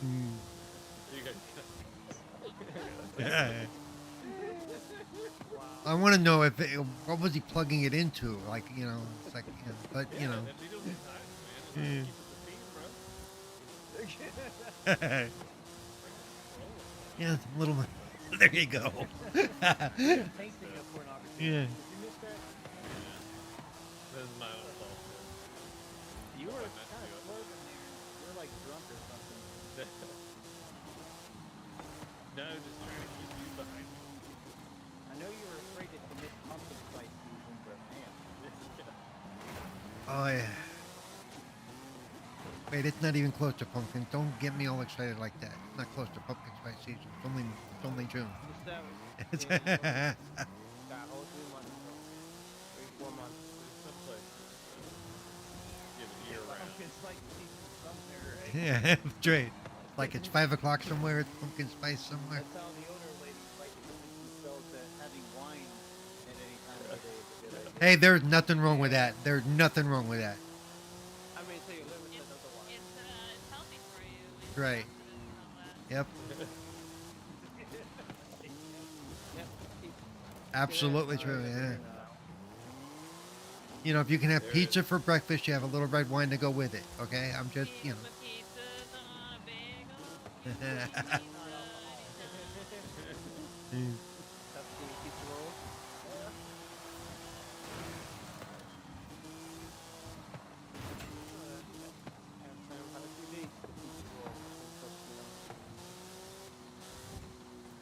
Mm. You guys. Yeah. Wow. I want to know if what was he plugging it into? Like, it's like, but Yeah, that needle gets hot, man. It Yeah. keeps the steam, bro. yeah, Rolling. a little. There you go. Painting up for an opportunity. Yeah. Did you miss that? This is my own fault. You Hope were I messed kind you of up. flirting there. You were like drunk or something. No, just trying to keep you behind me. I know you were afraid that you missed pumpkin spice season, but man. Oh yeah. Wait, it's not even close to pumpkin. Don't get me all excited like that. It's not close to pumpkin spice season. It's only June. Just that was. It's- Yeah, you only got a whole 2 months, bro. 3, 4 months. There's some places give it year round. Pumpkin spice season somewhere, right? yeah, that's right. Like it's 5 o'clock somewhere. It's pumpkin spice somewhere. That's how the older ladies like to convince themselves that having wine at any time of the day is a good idea. Hey, there's nothing wrong with that. There's nothing wrong with that. I mean, so your liver says It's otherwise. it's healthy for you. Right. Antioxidants and all that. Yep. Yep. Absolutely true. Yeah. If you can have There pizza is. for breakfast, you have a little red wine to go with it. Okay, I'm just, Pizza, pizzas on a bagel. You Yeah. can eat pizza anytime. Pizza roll.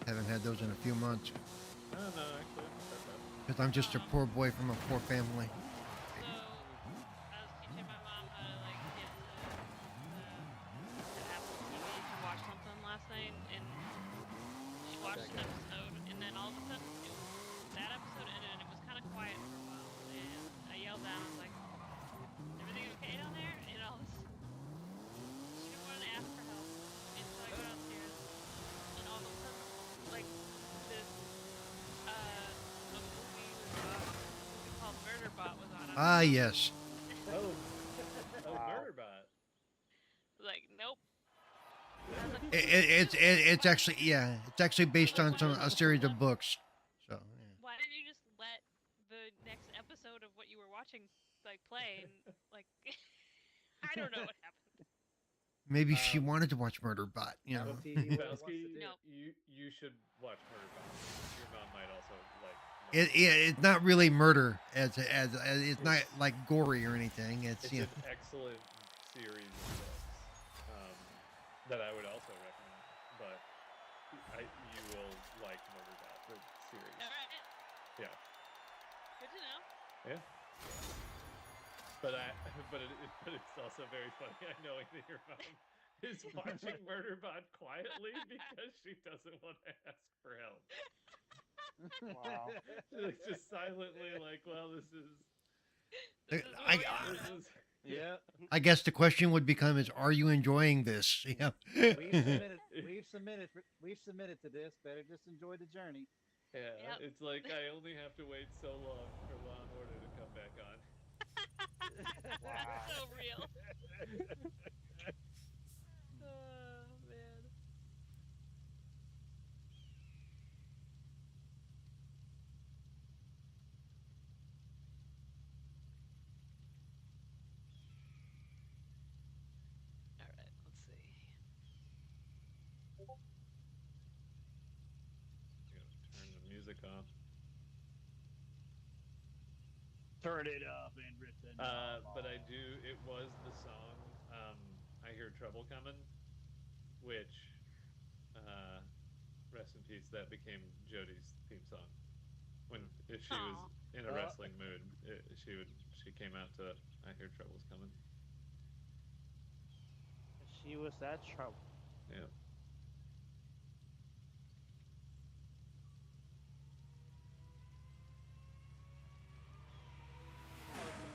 Haven't had those in a few months No, actually. because I'm just a poor boy from a poor family. So, I was teaching my mom how to get the Apple TV to watch something last night, and she watched an episode, and then all of a sudden, that episode ended, and it was kind of quiet for a while, and I yelled down, I was like, "Everything okay down there?" And all this, she didn't want to ask for help, and so I go downstairs, and all of a sudden, this a movie called Murderbot was on. Ah, yes. Oh, Murderbot. Like, nope. It's actually it's actually based on a series of books. So yeah. Why didn't you just let the next episode of what you were watching play and I don't know what happened. Maybe she wanted to watch Murderbot. Apple TV wants to Belsky, do. No. you should watch Murderbot. Your mom might also like. It's not really murder as it's not like gory or anything. It's It's an excellent series of books that I would also recommend. But you will like Murderbot, the series. All right. Yeah. Good to know. Yeah. But it's also very funny. I know that your mom is watching Murderbot quietly because she doesn't want to ask for help. Wow. Like, just silently, well, this is. This is what I, we're I doing now. Yeah. I guess the question would become is, are you enjoying this? Yeah. We've submitted to this. Better just enjoy the journey. Yeah, Yep. it's like I only have to wait so long for Law and Order to come back on. So real. Oh man. All right, let's see. I'm gonna turn the music off. Turn it up and written. But I do. It was the song "I Hear Trouble Coming," which, rest in peace, that became Jodie's theme song. When if she was Aw. in a wrestling mood, she came out to "I Hear Trouble's Coming." She was that trouble. Yeah.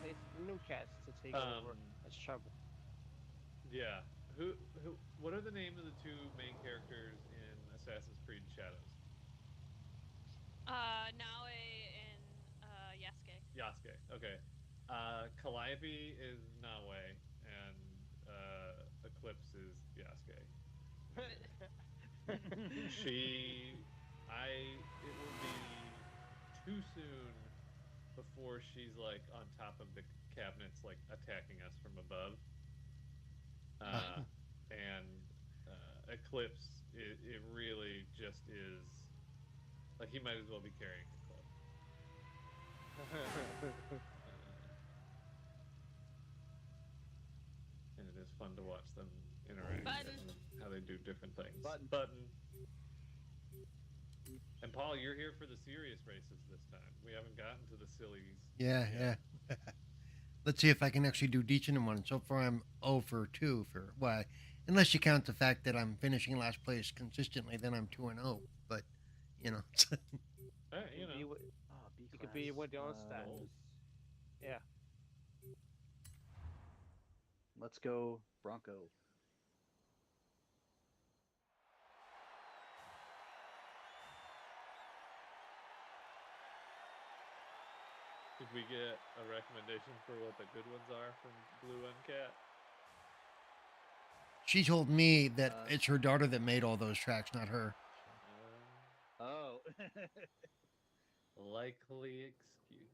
It's the new cats to take Um, over. That's trouble. Yeah. Who? What are the names of the two main characters in Assassin's Creed Shadows? Naue and Yasuke. Yasuke. Okay. Calliope is Nawe, and Eclipse is Yasuke. It will be too soon before she's like on top of the cabinets, like attacking us from above. And Eclipse, it really just is like he might as well be carrying a club. And it is fun to watch them interact and how they do different things. Button. And Paul, you're here for the serious races this time. We haven't gotten to the sillies. Yeah, yet. yeah. Let's see if I can actually do decent in one. So far, I'm 0 for 2 for well, unless you count the fact that I'm finishing last place consistently, then I'm 2 and 0. But you know, You know. You could be one of those stats. Yeah. Let's go Bronco. Did we get a recommendation for what the good ones are from Blue Uncat? she told me that it's her daughter that made all those tracks, not her. Oh. Likely excuse.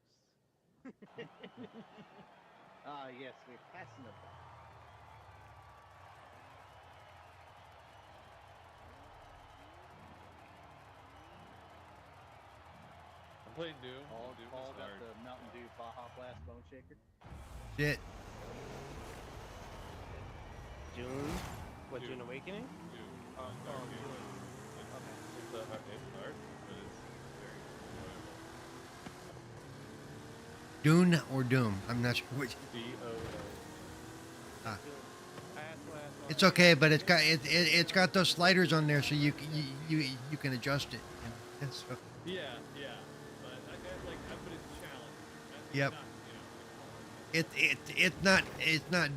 Yes, we're passing the ball. I'm playing Doom. All Doom got is hard. the Mountain Dew Baja Blast Bone Shaker. Shit. June? What, Doom. June Awakening? Doom. Oh, Dark Doom. Doom. Okay. It's hard, but it's very enjoyable. Dune or Doom? I'm not sure which. DOO. It's okay, but it's got those sliders on there, so you can adjust it. You know? So, Yeah. But I got but it's challenging. Yep. It's not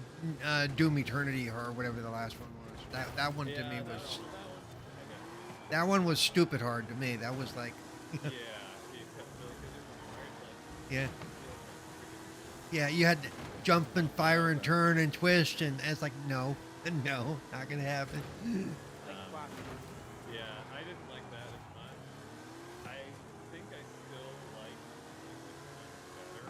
Doom Eternity or whatever the last one was. That one to me was that one was stupid hard to me. That was like yeah. Yeah, you had to jump and fire and turn and twist, and it's like, no, not gonna happen. Yeah, I didn't like that as much. I think I still like the better,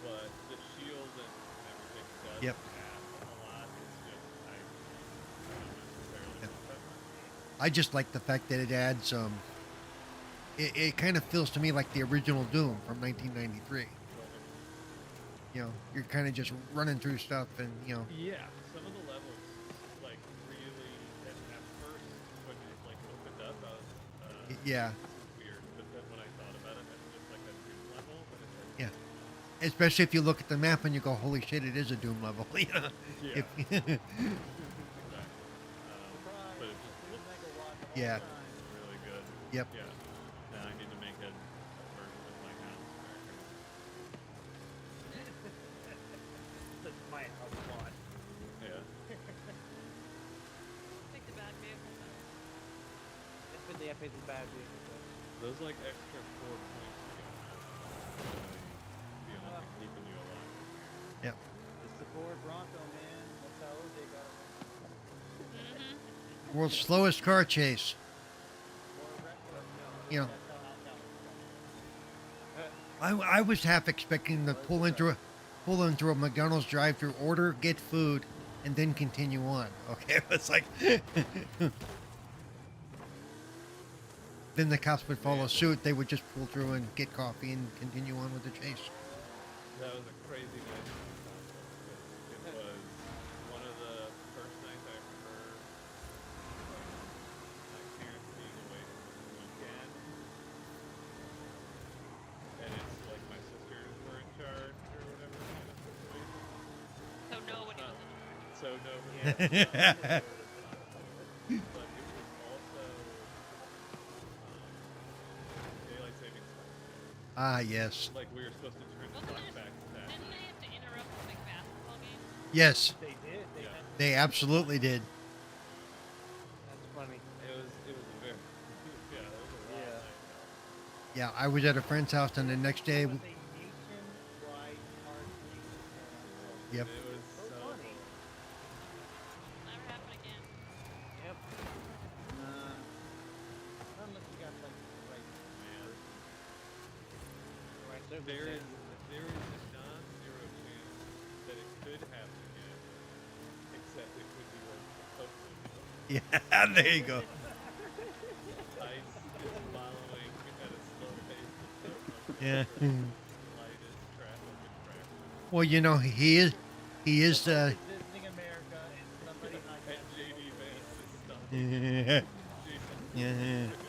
but the shield and everything does Yep. add a lot. It's just I don't necessarily Yep. want that much. I just like the fact that it adds it kind of feels to me like the original Doom from 1993. You know, you're kind of just running through stuff, and you know. Yeah, some of the levels really at first when it opened up, I was Yeah. weird. But then when I thought about it, it's just like a Doom level, but it's like Yeah. Especially if you look at the map and you go, holy shit, it is a Doom level. You know. Yeah. If- But it just looks Yeah. really good. Yep. Yeah. Now I need to make a version of my house. That's my house mod. Yeah. Pick the bad vehicle. Definitely, I picked the bad vehicle. Those extra 4 points be enough to keeping you alive. Yep. It's the Ford Bronco, man. That's how OJ got it. Mm-hmm. World's slowest car chase. You know. I was half expecting to pull into a McDonald's drive-through, order, get food, and then continue on. Okay, it's like then the cops would follow suit. They would just pull through and get coffee and continue on with the chase. That was a crazy night. It was one of the first nights I remember my parents being away for the weekend. And it's like my sisters were in charge or whatever kind of situation. So nobody was in charge. So nobody but it was also daylight savings time. Ah, yes, Like we were supposed to turn the Wasn't clock it? back to that. Didn't they have to interrupt the big basketball game? yes, They did. They Yeah. had, they absolutely did. that's funny. It was a very yeah, it was a wild Yeah. night. Yeah, I was at a friend's house, and the next day, It was a nationwide car chase. yep, It was So so funny. certainly there can. is a non-zero chance that it could happen again, except it could be when the Pope will be Yeah, there you go. Ice is following at a slow pace the foot on Yeah. Pittsburgh's lightest traffic infraction. Well, you know, he is The Pope is visiting America, and somebody And hijacked the JD Pope's Vance plane. is stopping yeah. Jesus Yeah. Christ.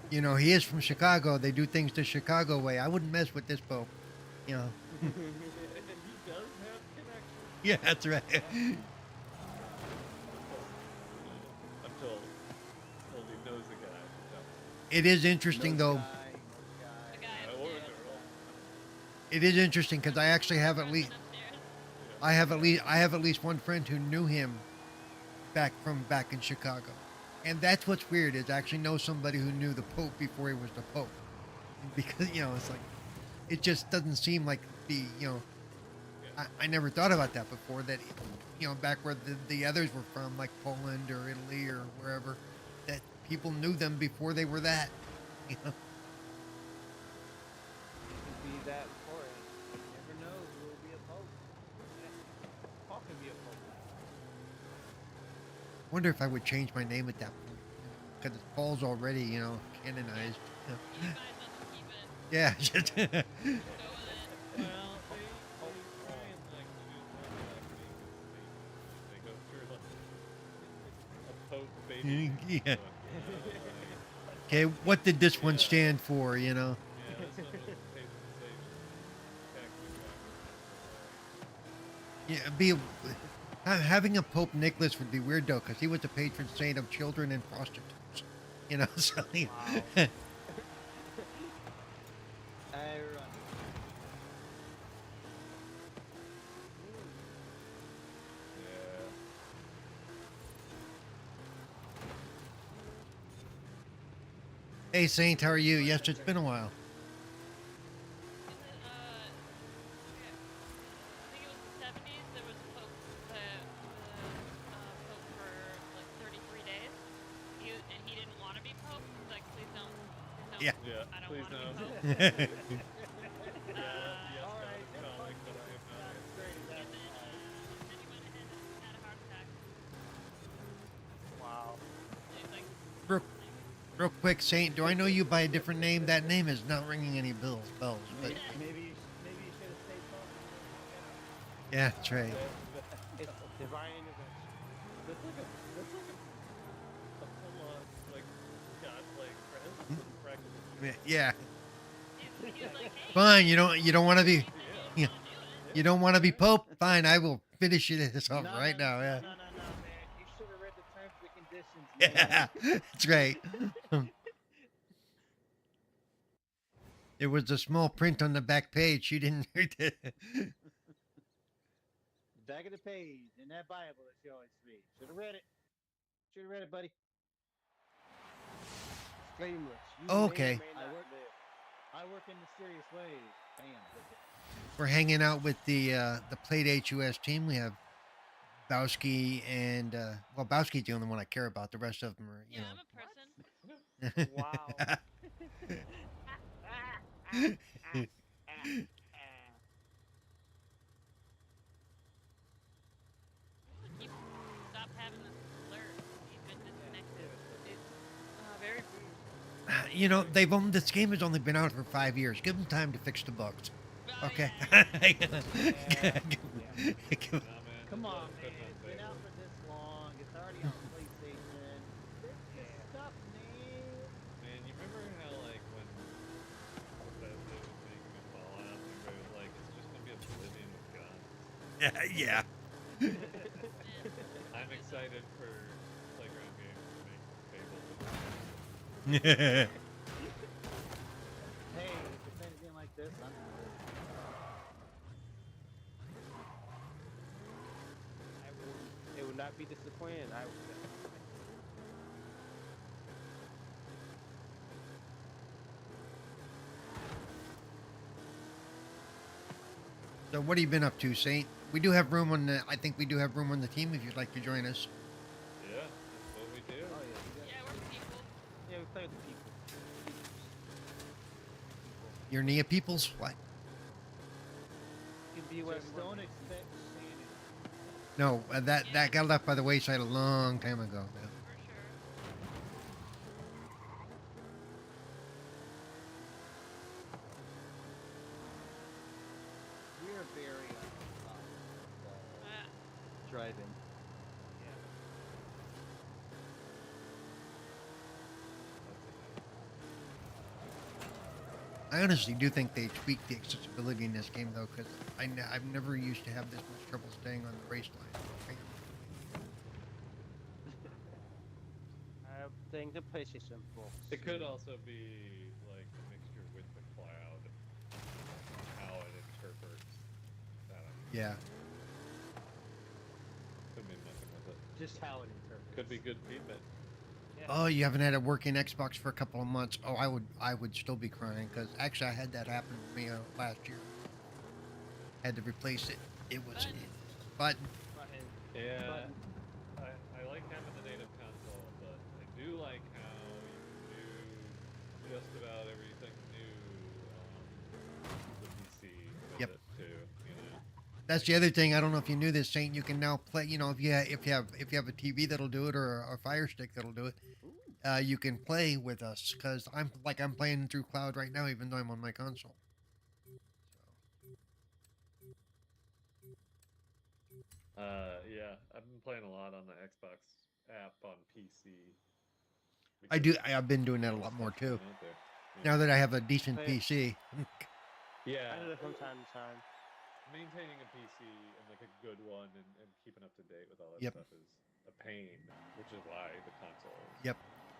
You know, he is from Chicago. They do things the Chicago way. I wouldn't mess with this Pope. You know. And he does have connections. Yeah, that's right. I'm told he knows a guy. It is interesting, though. Knows a The guy. guy Or a upstairs. girl. It is interesting because I actually have at least Upstairs. I have at least one friend who knew him back in Chicago, and that's what's weird is I actually know somebody who knew the Pope before he was the Pope, because you know it's like it just doesn't seem like I never thought about that before that back where the others were from like Poland or Italy or wherever that people knew them before they were that. You know? It could be that important. You never know who will be a pope. Yeah. Paul can be a pope. Wonder if I would change my name at that point because Paul's already canonized. You might as well just keep it. Yeah. Just- Go with it. Well, they try and like choose one last name as they go through like a Pope baby. Yeah. book, like, Okay, what did this one Yeah. stand for? yeah, this one was patronization. Yeah, having a Pope Nicholas would be weird though, because he was the patron saint of children and prostitutes. So Wow. Ironic. Yeah. Hey Saint, how are you? Yes, it's been a while. I think it was the 70s. There was a pope, pope for like 33 days. And he didn't want to be pope. He's like, please don't. Yeah. Yeah. I don't Please want to no. be pope. Yes, All God right, is then calling, but I am not God's answering. great at And that. then he went ahead and had a heart attack. Wow. And he's like, Real quick, Saint, do I know you by a different name? That name is not ringing any bells. But Maybe you should have stayed pope. yeah, that's right. It's divine intervention. That's like a full-on like godlike presence in practice. Yeah, he was like, hey. fine. You don't want to be. Yeah. You don't want to be Pope? Fine, I will finish this off No, right no, now. no, Yeah. No, man. You should have read the terms and conditions. Man. Yeah, that's right. It was the small print on the back page. She didn't read it. Back of the page in that Bible that you always read. Should have read it. Should have read it, buddy. Blameless. You Okay. may or may I not work- live. I work in mysterious ways. Bam. We're hanging out with the Plate HUS team. We have Bowski and Bowski's the only one I care about. The rest of them are, Yeah, I'm a person. Wow. Keep, stop having this alert. He's been disconnected. It's very rude. This game has only been out for 5 years. Give them time to fix the bugs. Oh, Okay. yeah. Give- Nah, man, Come just on, let man. it It's put been on out for this long. It's already on PlayStation. Just stop, man. Man, you remember how like when Bethesda was making a Fallout, and everybody was like, "It's just gonna be Oblivion with guns." yeah. I'm excited for Playground Games to make Fable with guns. Yeah. Hey, if it's anything like this, I'm It would not be disappointed. I would. So what have you been up to, Saint? We do have room on the. I think we do have room on the team if you'd like to join us. Yeah, that's what we do. Oh, yeah. Yeah, we're people. Yeah, we play with the people. Your Nia peoples? What? You can be whatever Just you don't want. expect sanity. No, that got left by the wayside a long time ago. Now. For sure. We're very driving. Yeah. I honestly do think they tweaked the accessibility in this game though, because I've never used to have this much trouble staying on the race line. I think the PlayStation Box. It could also be like a mixture with the cloud, how it interprets. Yeah. Could be messing with it. Just how it interprets. Could be good feedback. Yeah. Oh, you haven't had a working Xbox for a couple of months. Oh, I would still be crying because actually I had that happen to me last year. Had to replace it. It was Button. button. Yeah, Button. I like having the native console, but I do like how you can do just about everything new on the PC with Yep. it too. You know. That's the other thing. I don't know if you knew this, Saint. You can now play. You know, if you have a TV that'll do it or a Fire Stick that'll do it, you can play with us because I'm playing through cloud right now, even though I'm on my console. Yeah, I've been playing a lot on the Xbox app on PC. I've been doing that a lot more too. Yeah. Now that I have a decent Play- PC. Yeah, I do it from time to time. maintaining a PC and like a good one and keeping up to date with all that Yep. stuff is a pain, which is why the console is Yep.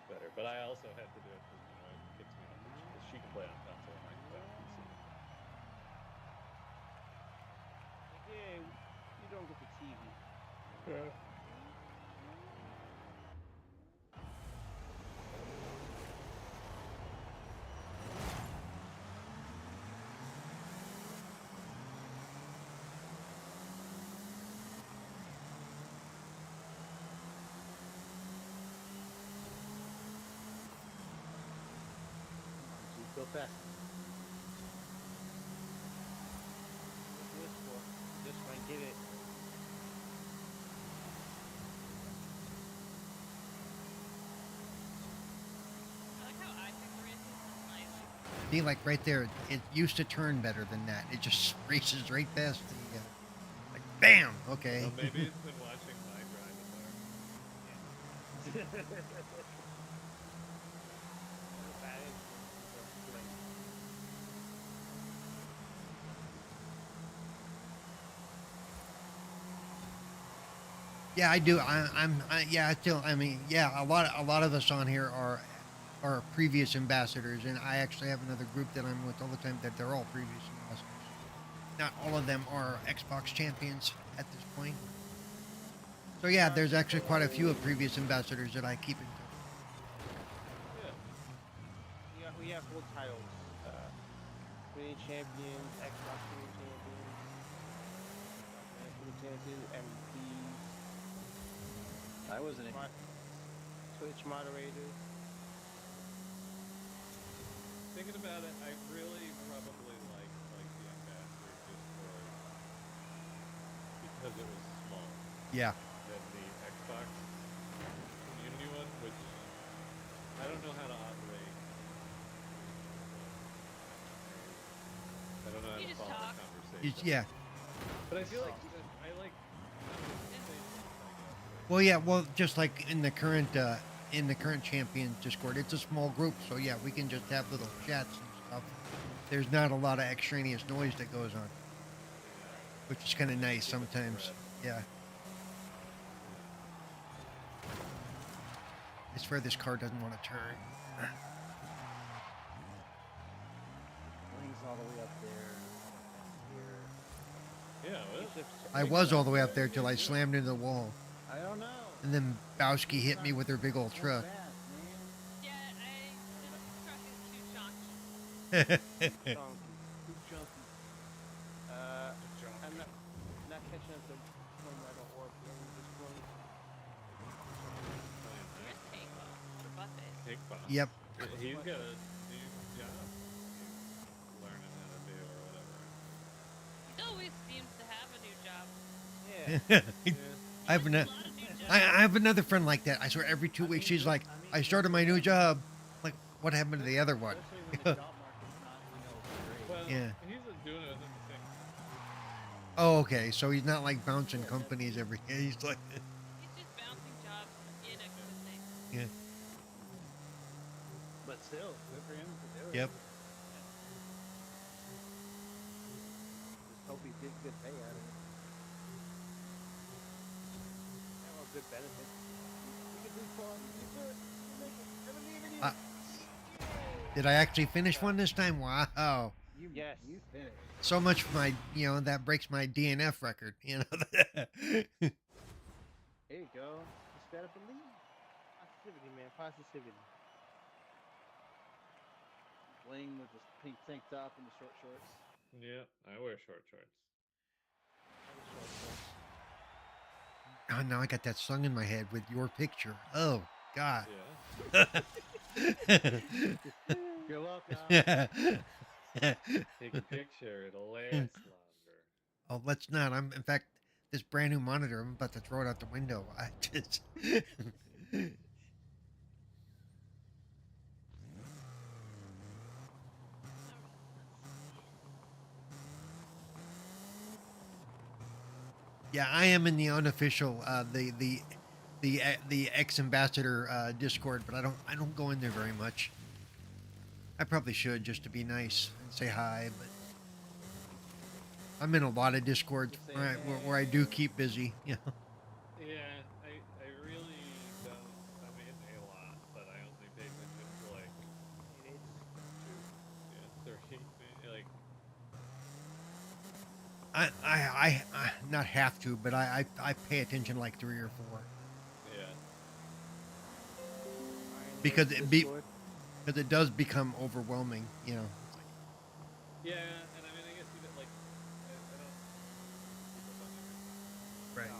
better. But I also had to do it because my wife kicks me off because she can play on console and I can play on PC. Like, yeah, you don't get the TV. Yeah. Go fast. What's this for? Just might get it. I like how I pick the races and like See, like right there, it used to turn better than that. It just races right past the, like, bam. Okay. Well, maybe it's been watching my drive in there. Bad influence, like, Yeah, I do. Yeah, I still. I mean, yeah, a lot of us on here are previous ambassadors, and I actually have another group that I'm with all the time that they're all previous ambassadors. Not all of them are Xbox champions at this point. So yeah, there's actually quite a few of previous ambassadors that I keep in touch. Yeah. we have full titles. Community champions, Xbox community champions, MVPs, I wasn't. Twitch moderators. Thinking about it, I really probably like the ambassador Discord because it was small Yeah. than the Xbox community one, which I don't know how to operate. I don't know how You to just follow talk. a conversation. Yeah. But I feel like I like conversations, I guess. Well, yeah. Well, just like in the current champion Discord, it's a small group, so yeah, we can just have little chats and stuff. There's not a lot of extraneous noise that goes on, which is kind of nice sometimes. Yeah. I swear this car doesn't want to turn. Wings all the way up there. Yeah, well, I was all the way up there till I slammed into the wall, I don't know. and then Bowski hit me with her big old So truck. fast, yeah, this truck is too chunky. Chunky. Too chunky. I'm not catching up to one right on orb at this point. Where's Take Off for buffet? Take Bob. Yep. He's got a new job. Yeah. I have There's an, a lot of new jobs. I have another friend like that. I swear, every 2 weeks she's like, I started my new job. Like, what happened to the other one? Especially when the job market's not, great. Well, Yeah. he's doing it within the same company. Oh, okay. So he's not like bouncing companies every. He's like, He's just bouncing jobs in a good thing. yeah, But still, good for him for doing yep. it. Just hope he's getting good pay out of it. Yeah, well, good benefits. You can do fun. You can do it. You make it. I believe in you. Uh, Did I actually finish one this time? Wow. Yes. You finished. So much for my, that breaks my DNF record. Here you go. Just gotta believe. Positivity, man. Positivity. Playing with the pink tank top and the short shorts. Yeah, I wear short shorts. Oh, now I got that song in my head with your picture. Oh, God. Yeah. You're welcome. Take a picture. It'll last longer. Oh, let's not. In fact, this brand new monitor, I'm about to throw it out the window. I just. Yeah, I am in the unofficial, the ex ambassador Discord, but I don't go in there very much. I probably should just to be nice and say hi, but I'm in a lot of Discords where I do keep busy. Yeah, I really don't. I'm in a lot, but I only pay attention to like two, three. Like, I not have to, but I pay attention like 3 or 4 yeah, because it does become overwhelming. yeah. And I mean, I guess even like, I don't keep up on everything. Right.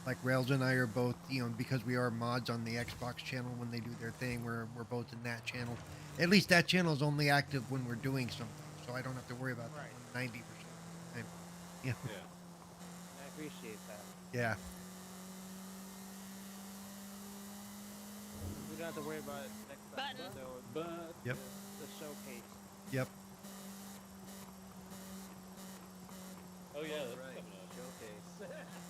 Like Rails and I are both, because we are mods on the Xbox channel when they do their thing. We're both in that channel. At least that channel is only active when we're doing something, so I don't have to worry about that one 90% of the time. Yeah. Yeah. I appreciate that. Yeah. We don't have to worry about it next Button. episode. But Yep. The showcase. Yep. oh yeah, that's Right. coming up. Showcase.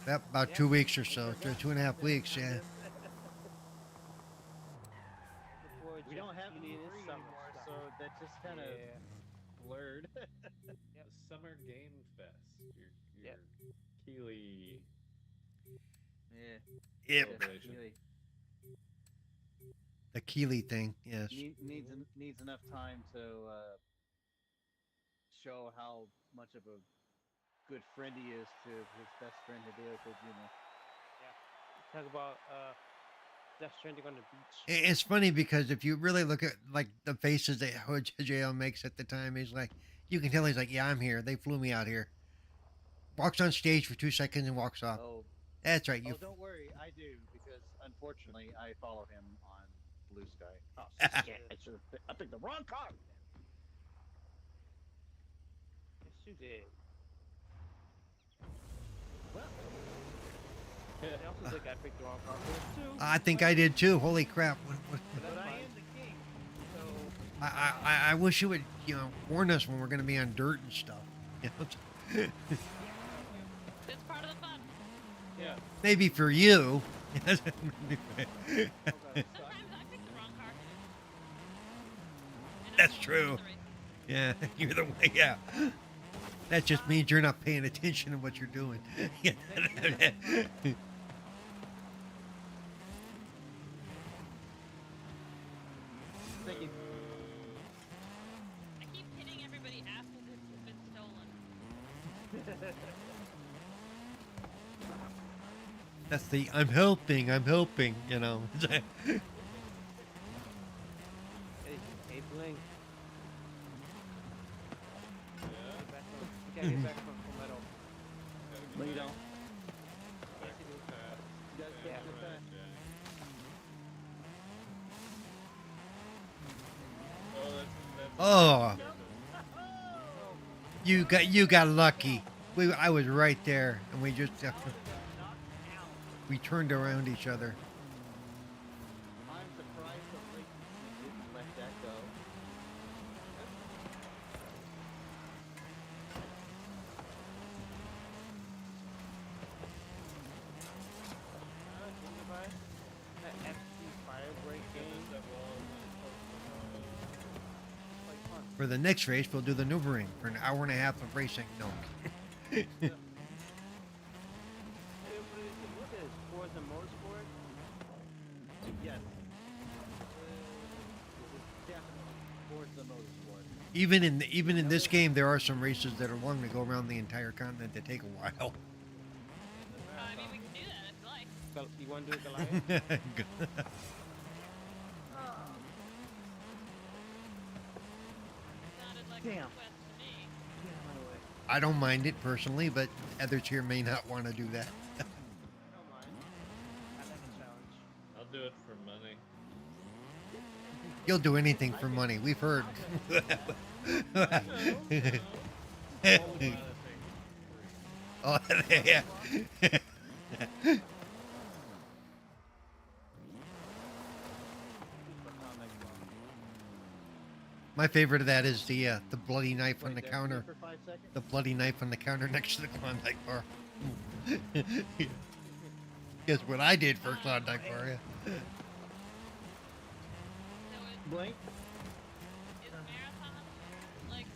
Yep. About 2 weeks or so. 2.5 weeks. Yeah. Before We don't have any any of this free summer anymore, stuff. so that just kind of blurred. The Summer Game Fest. Your Yep. Keeley Yeah. Yep. celebration. Really The Keeley thing. Yes. needs enough time to show how much of a good friend he is to his best friend Hideo Kojima. Talk about Death Stranding on the beach. It's funny because if you really look at like the faces that JL makes at the time, he's like, you can tell he's like, yeah, I'm here. They flew me out here. Walks on stage for 2 seconds and walks off. Oh, That's right. don't worry, I do because unfortunately I follow him on Blue Sky. Oh shit! I picked the wrong car. Yes, you did. Well, I also think I picked the wrong car for too. I think I did too. Holy crap! But but that's I fine. am the king. So I wish you would warn us when we're going to be on dirt and stuff. It's part of the fun. Yeah. Maybe for you. Sometimes I pick the wrong car. And I That's won't true. win the race. Yeah, you're the way. Yeah, that just means you're not paying attention to what you're doing. Yeah. thinking, I keep hitting everybody after this has been stolen. That's the I'm helping. Hey, Bling. Yeah. Get back from, you gotta get back from metal. no, you don't. Back Yes, you do. fast. You guys Yeah, get too right, fast. Jack. Oh, that's Oh, You got lucky. I was right there, and we just How did I knock out? we turned around each other. I'm surprised the latency didn't let that go. Think about it. That FC fire break game. That was Like fun. For the next race, we'll do the Nürburgring for an hour and a half of racing. No. Hey, what is Forza Motorsport? Yes. Definitely Forza Motorsport. Even in this game, there are some races that are long to go around the entire continent that take a while. I mean, we can do that if you like. You want to do Goliath? Sounded like Damn. a request to me. Get out of my way. I don't mind it personally, but others here may not want to do that. I don't mind. I like a challenge. I'll do it for money. You'll do anything for money. We've heard. Oh, yeah. My favorite of that is the bloody knife on the Wait, counter. for 5 seconds. The bloody knife on the counter next to the Klondike bar. Guess what I did for a Klondike bar? Yeah. So Blink. is marathon like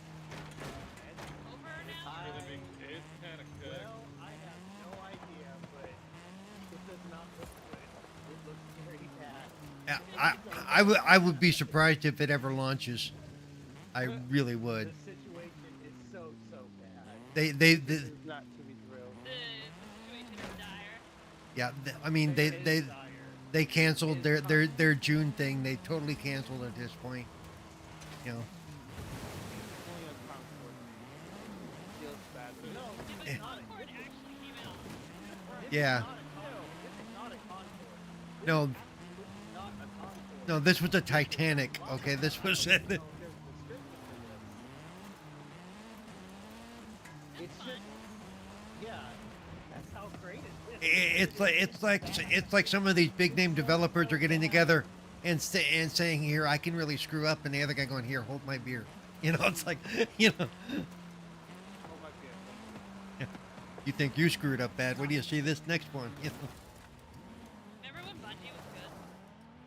over now? It's gonna be. It's kind of good. Well, I have no idea, but it does not look good. It looks very bad. I would be surprised if it ever launches. I really would. The situation is so bad. They This is not to be thrilled. The situation is dire. yeah. I mean It is dire. they canceled their June thing. They totally canceled at this point. You know. Only on Concord. Feels bad. No, Yeah, but it's not. Concord actually came out. Yeah. This is not a Concord. No. This is not a Concord. No. This was a Titanic. Okay. This was. No, there's restrictions in this. It's just, yeah, that's how great it is. It's like some of these big name developers are getting together and saying, here, I can really screw up, and the other guy going, here, hold my beer. You know, it's like, you know, Oh my god. you think you screwed up bad. What do you see this next one? You know, Remember when Bungie was good?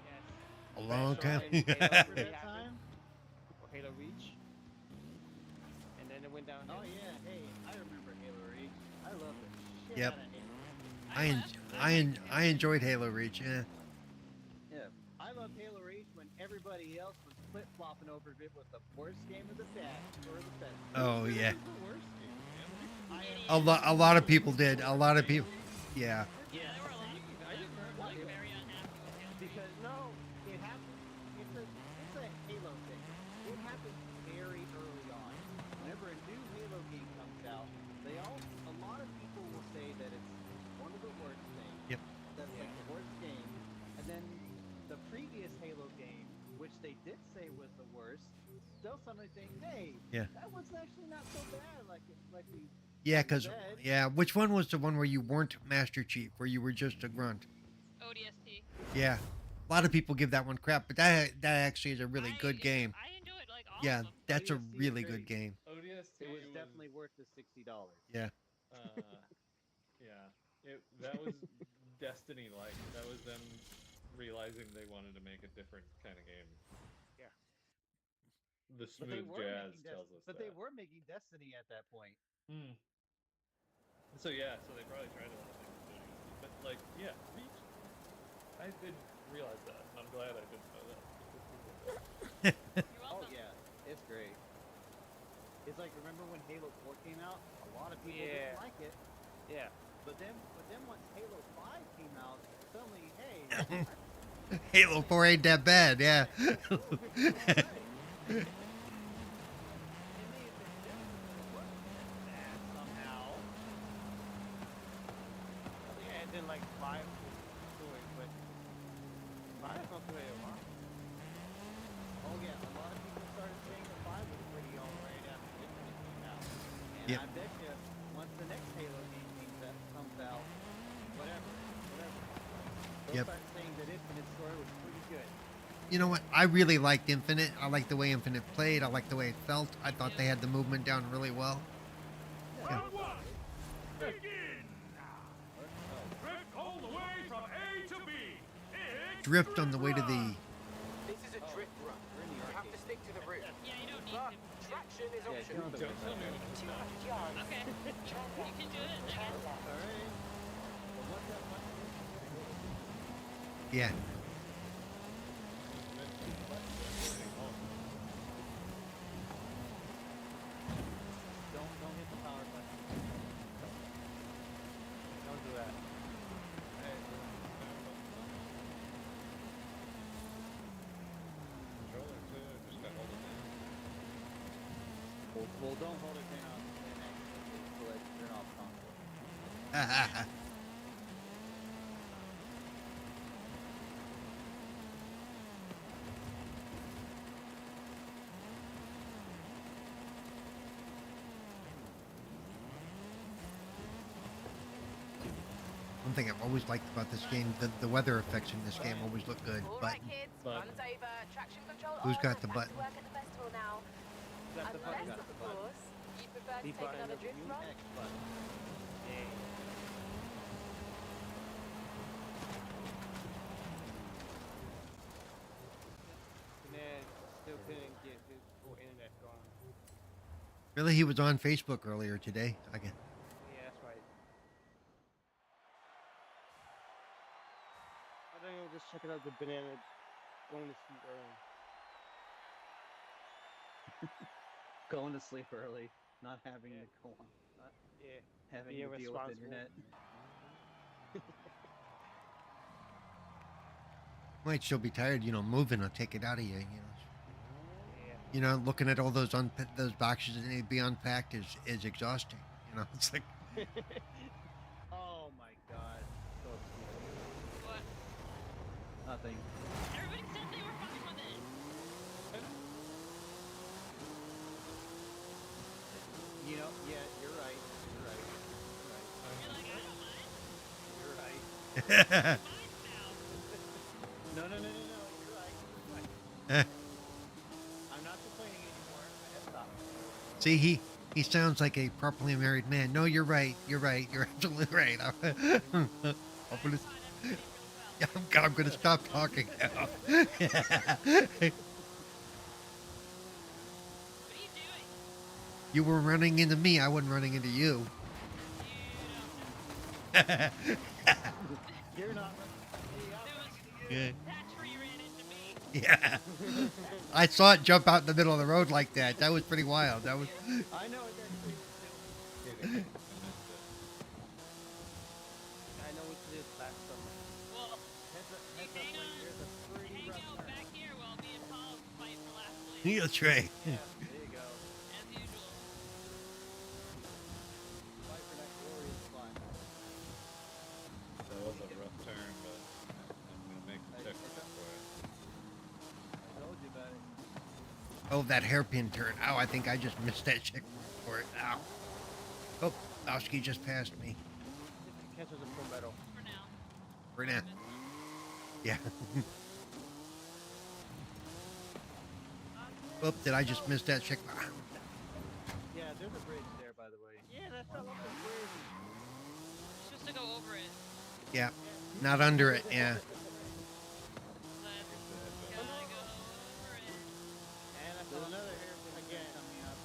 Yes. a long time. Halo For really that time? Or Halo Reach. And then it went down. Oh yeah, hey, I remember Halo Reach. I love the shit Yep. out of Halo. I enjoyed Halo Reach. Yeah. Yeah, I loved Halo Reach when everybody else was flip flopping over if it was the worst game of the best or the best. Oh yeah. It's the worst game, man. A lot of people did. A lot of people. Yeah. Yeah, there were a lot of people I that didn't were know like that. very unhappy with Halo. Because no, it happens. It's a Halo thing. It happens very early on. Whenever a new Halo game comes out, a lot of people will say that it's one of the worst things. Yep. That's like the worst game. And then the previous Halo game, which they did say was the worst, they'll suddenly think, hey, Yeah. that was actually not so bad. Like we. Yeah, because said. yeah, which one was the one where you weren't Master Chief, where you were just a grunt? ODST. Yeah, a lot of people give that one crap, but that actually is a really good game. I enjoyed like all Yeah, of them. that's a ODST is really great. good game. ODST It was definitely worth the $60. Yeah. Yeah. That was Destiny-like. That was them realizing they wanted to make a different kind of game. Yeah. The But they smooth were jazz making tells us But that. they were making Destiny at that point. Hmm. So yeah, so they probably tried to want to make it ODST. But like, yeah, Reach. I didn't realize that, and I'm glad I didn't know that. You're Oh welcome. yeah, it's great. It's like remember when Halo 4 came out? A lot of people Yeah. didn't like it, Yeah. but then once Halo 5 came out, suddenly hey, Halo 4 ain't that bad. Yeah. it may have been bad somehow. Yeah, and then like 5 was story, but 5 not the way it was. Oh yeah, a lot of people started saying the 5 was pretty alright after Infinite came out. And Yep. I bet you, once the next Halo game comes out, whatever, they'll Yep. start saying that Infinite story was pretty good. You know what? I really liked Infinite. I liked the way Infinite played. I liked the way it felt. I thought they had the movement down really well. Yeah. Round one, begin! Drift all the way from A to B. It's Drift on the way to the. This is a drift run. We're in the You have to arcade. stick to the route. Yeah, you don't need But to. traction is Yeah, if you're optional. on the Don't tell me website. when to 200 stop. yards. Okay. You can do it, I guess. All right. Well, once that button Yeah. don't hit the power button. Don't do that. Controller too, just gotta hold it down. Well, don't hold it down and actually let it turn off console. One thing I've always liked about this game, the weather effects in this game always look good. All But right, kids. Button. Run's over. Traction control Who's on. got the Back button? to work at the festival now. Got the button. Unless, Got of the button. course, you prefer to The take button another of the drift new run. X button. Yeah. Man, still couldn't get his full internet going. really, he was on Facebook earlier today. I guess. Yeah, that's right. I think I'm just checking out the banana, going to sleep early. Going to sleep early, not having Yeah. to go on, not Yeah, having being to deal with responsible. internet. Might still be tired, moving will take it out of you, Yeah. looking at all those those boxes that need to be unpacked is exhausting. It's like, Oh my god. So stupid. What? Nothing. Everybody said they were fine with it. You know, yeah, you're right. You're right. You're like, I don't mind. You're right. It's mine now. No, you're right. You're right. I'm not complaining anymore. I have stopped. see, he sounds like a properly married man. No, you're right. You're right. You're absolutely right. I'm gonna, Fine, everything really well. I'm gonna stop talking now. What are you doing? You were running into me. I wasn't running into you. You don't know. You're not. Yeah. That's where you ran into me. Yeah. I saw it jump out in the middle of the road like that. That was pretty wild. That was. I know it actually was too. I know what to do last summer. Well, Heads up, you wait, here's a pretty hang rough out turn. back here while me and Paul fight for last place, That's right. Yeah, there you go. as usual. Fight for that glorious spot. That was a rough turn, but I'm gonna make the checkpoint for it. I told you about it. Oh, that hairpin turn. Ow, I think I just missed that check for it. Ow. Oh, Oski just passed me. If you catch us a full medal. For now. For now. Yeah. Oh, did I just miss that check? Ah, Yeah, there's a bridge there, by the way. Yeah, that's not like a bridge. It's just to go over it. yeah. Not under it. Yeah. Let's gotta go over it. And I There's saw another hairpin again. coming up.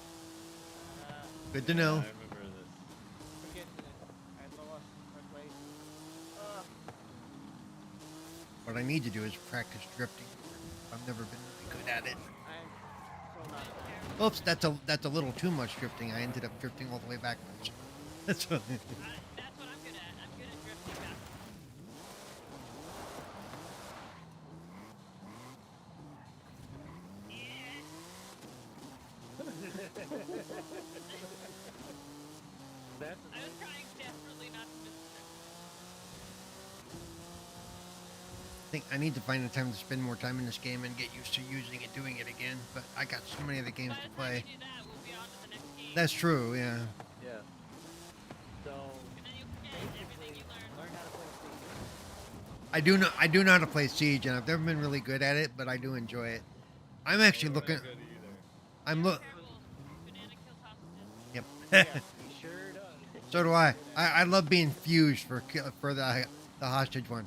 Good to know. I remember this. Forget it. I lost my place. What I need to do is practice drifting. I've never been really good at it. I'm so not bad. Oops, that's a little too much drifting. I ended up drifting all the way backwards. That's what, That's what I'm good at. I'm good at drifting backwards. That's I was trying desperately not to miss the checkpoint. I think I need to find the time to spend more time in this game and get used to using it, doing it again. But I got so many other games By to the time play. we do that, we'll be on to the next game. That's true, yeah. I do know how to play Siege, and I've never been really good at it, but I do enjoy it. I'm actually We're looking. not good either. I'm Be look. careful. Banana kills hostages. Yep. Yeah, he sure does. So do I. Good I at it. love being fused for the hostage one.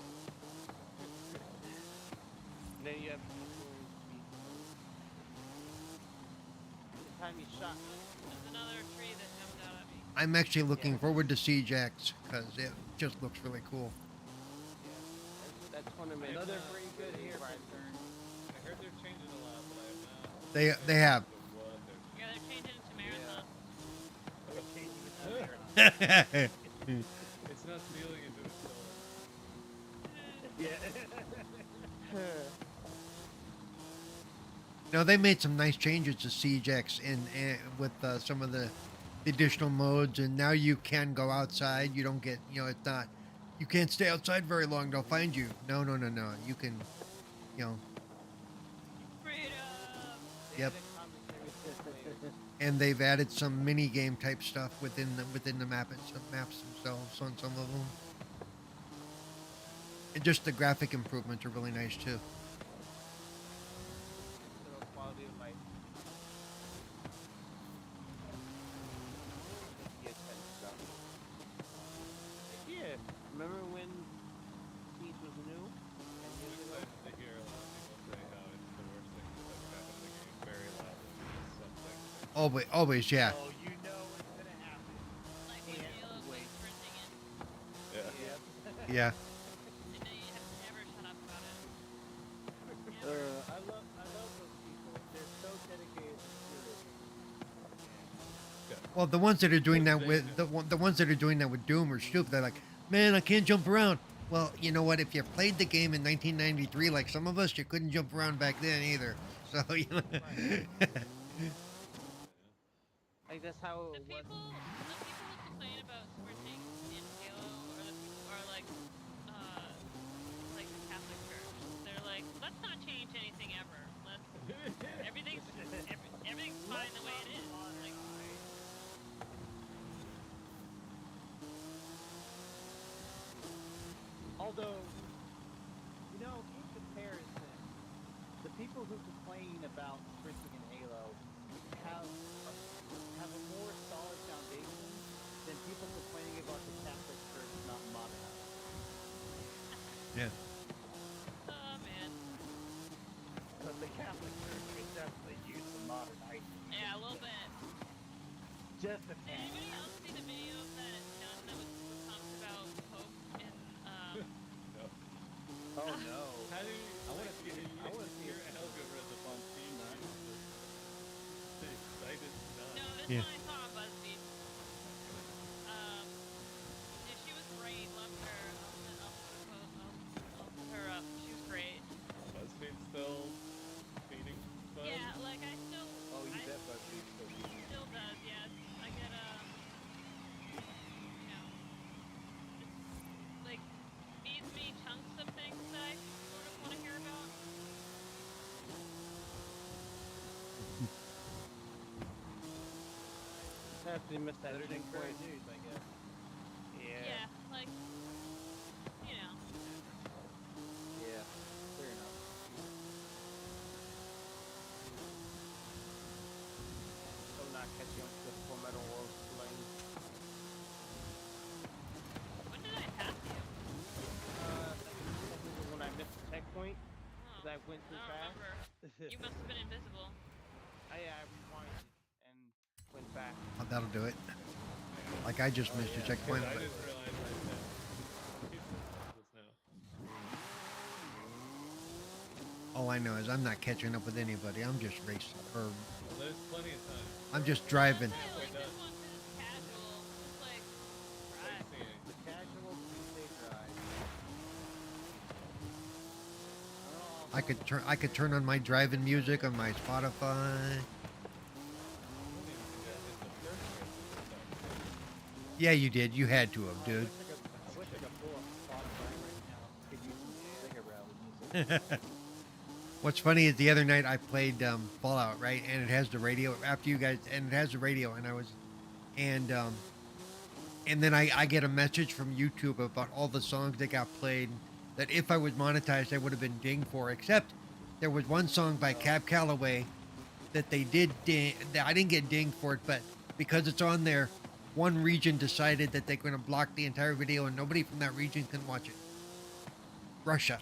And then you have people be The time he shot. There's another tree that jumped out at me. I'm actually looking forward to Siege X because it just looks really cool. that's one of my Another pretty good here for right. turn. I heard they're changing a lot, but I have not. They have. The what they're Yeah, they're changing it to marathon. It's not stealing into its soul. Yeah. No, they made some nice changes to Siege X with some of the additional modes, and now you can go outside. You don't get, it's not, you can't stay outside very long. They'll find you. No. You can, you know, Freedom! yep. And they've added some mini game type stuff within the maps themselves on some of them. And just the graphic improvements are really nice too. Little quality of life. Yeah, kind of stuff. Yeah, remember when Siege was new? 10 years ago? Excited to hear a lot of people say how it's the worst thing that's ever happened in the game very loudly. Something. Always, yeah. Oh, you know it's gonna happen. Like when Can't Halo wait. plays sprinting in, Yeah. Yeah. and then you have to never shut up about it. I love those people. They're so dedicated to it. Well, the ones that are doing that with the ones that are doing that with Doom are stupid. They're like, man, I can't jump around. Well, you know what? If you played the game in 1993, like some of us, you couldn't jump around back then either. So you know. Like that's how The it was. people who complain about sprinting in Halo are like the Catholic Church. They're like, let's not change anything ever. Everything's fine the way it is. Like, Although, in comparison, the people who complain about sprinting in Halo have a more solid foundation than people complaining about the Catholic Church not modernized. Yeah. oh man. But the Catholic Church could definitely use some modernizing. Yeah, a little bit. Just a Did tad. anybody else see the video that talks about Pope in No. Oh no. How do you? I wanna see it. I wanna see your it. algorithm on Steam. Excited not. No, this Yeah. one I saw on BuzzFeed. Yeah, she was great. Loved her. I'll put her up. She was great. BuzzFeed still feeding fun. Yeah, like I still. Oh, you I bet BuzzFeed still uses it. still does. Yeah, I get just like feeds me chunks of things that I sort of want to hear about. After you missed that Better than checkpoint. current news, I guess. Yeah, like Yeah. Fair enough. So not catching up to the Full Metal World lane. when did I pass you? Technically when I missed the checkpoint, Oh, because I went too I fast. don't remember. You must have been invisible. I rewinded and went back. Oh, that'll do it. Like I just missed a checkpoint. I But didn't realize I had this now. all I know is I'm not catching up with anybody. I'm just racing, or Well, there's plenty of time. I'm just driving. I like Halfway this done. one 'cause it's casual. Just like, right. Sightseeing. The casual Tuesday drive. Oh, I could turn on my driving music on my Spotify. I don't even think I hit the first Yeah, you did. You had to have, I dude. wish I could pull up Spotify right now. Could use some Stinger Rally music. What's funny is the other night I played Fallout, right, and it has the radio after you guys, and it has the radio, and and then I get a message from YouTube about all the songs that got played, that if I was monetized, I would have been dinged for. Except there was one song by Cab Calloway that they did ding. That I didn't get dinged for it, but because it's on there, one region decided that they're going to block the entire video, and nobody from that region can watch it. Russia.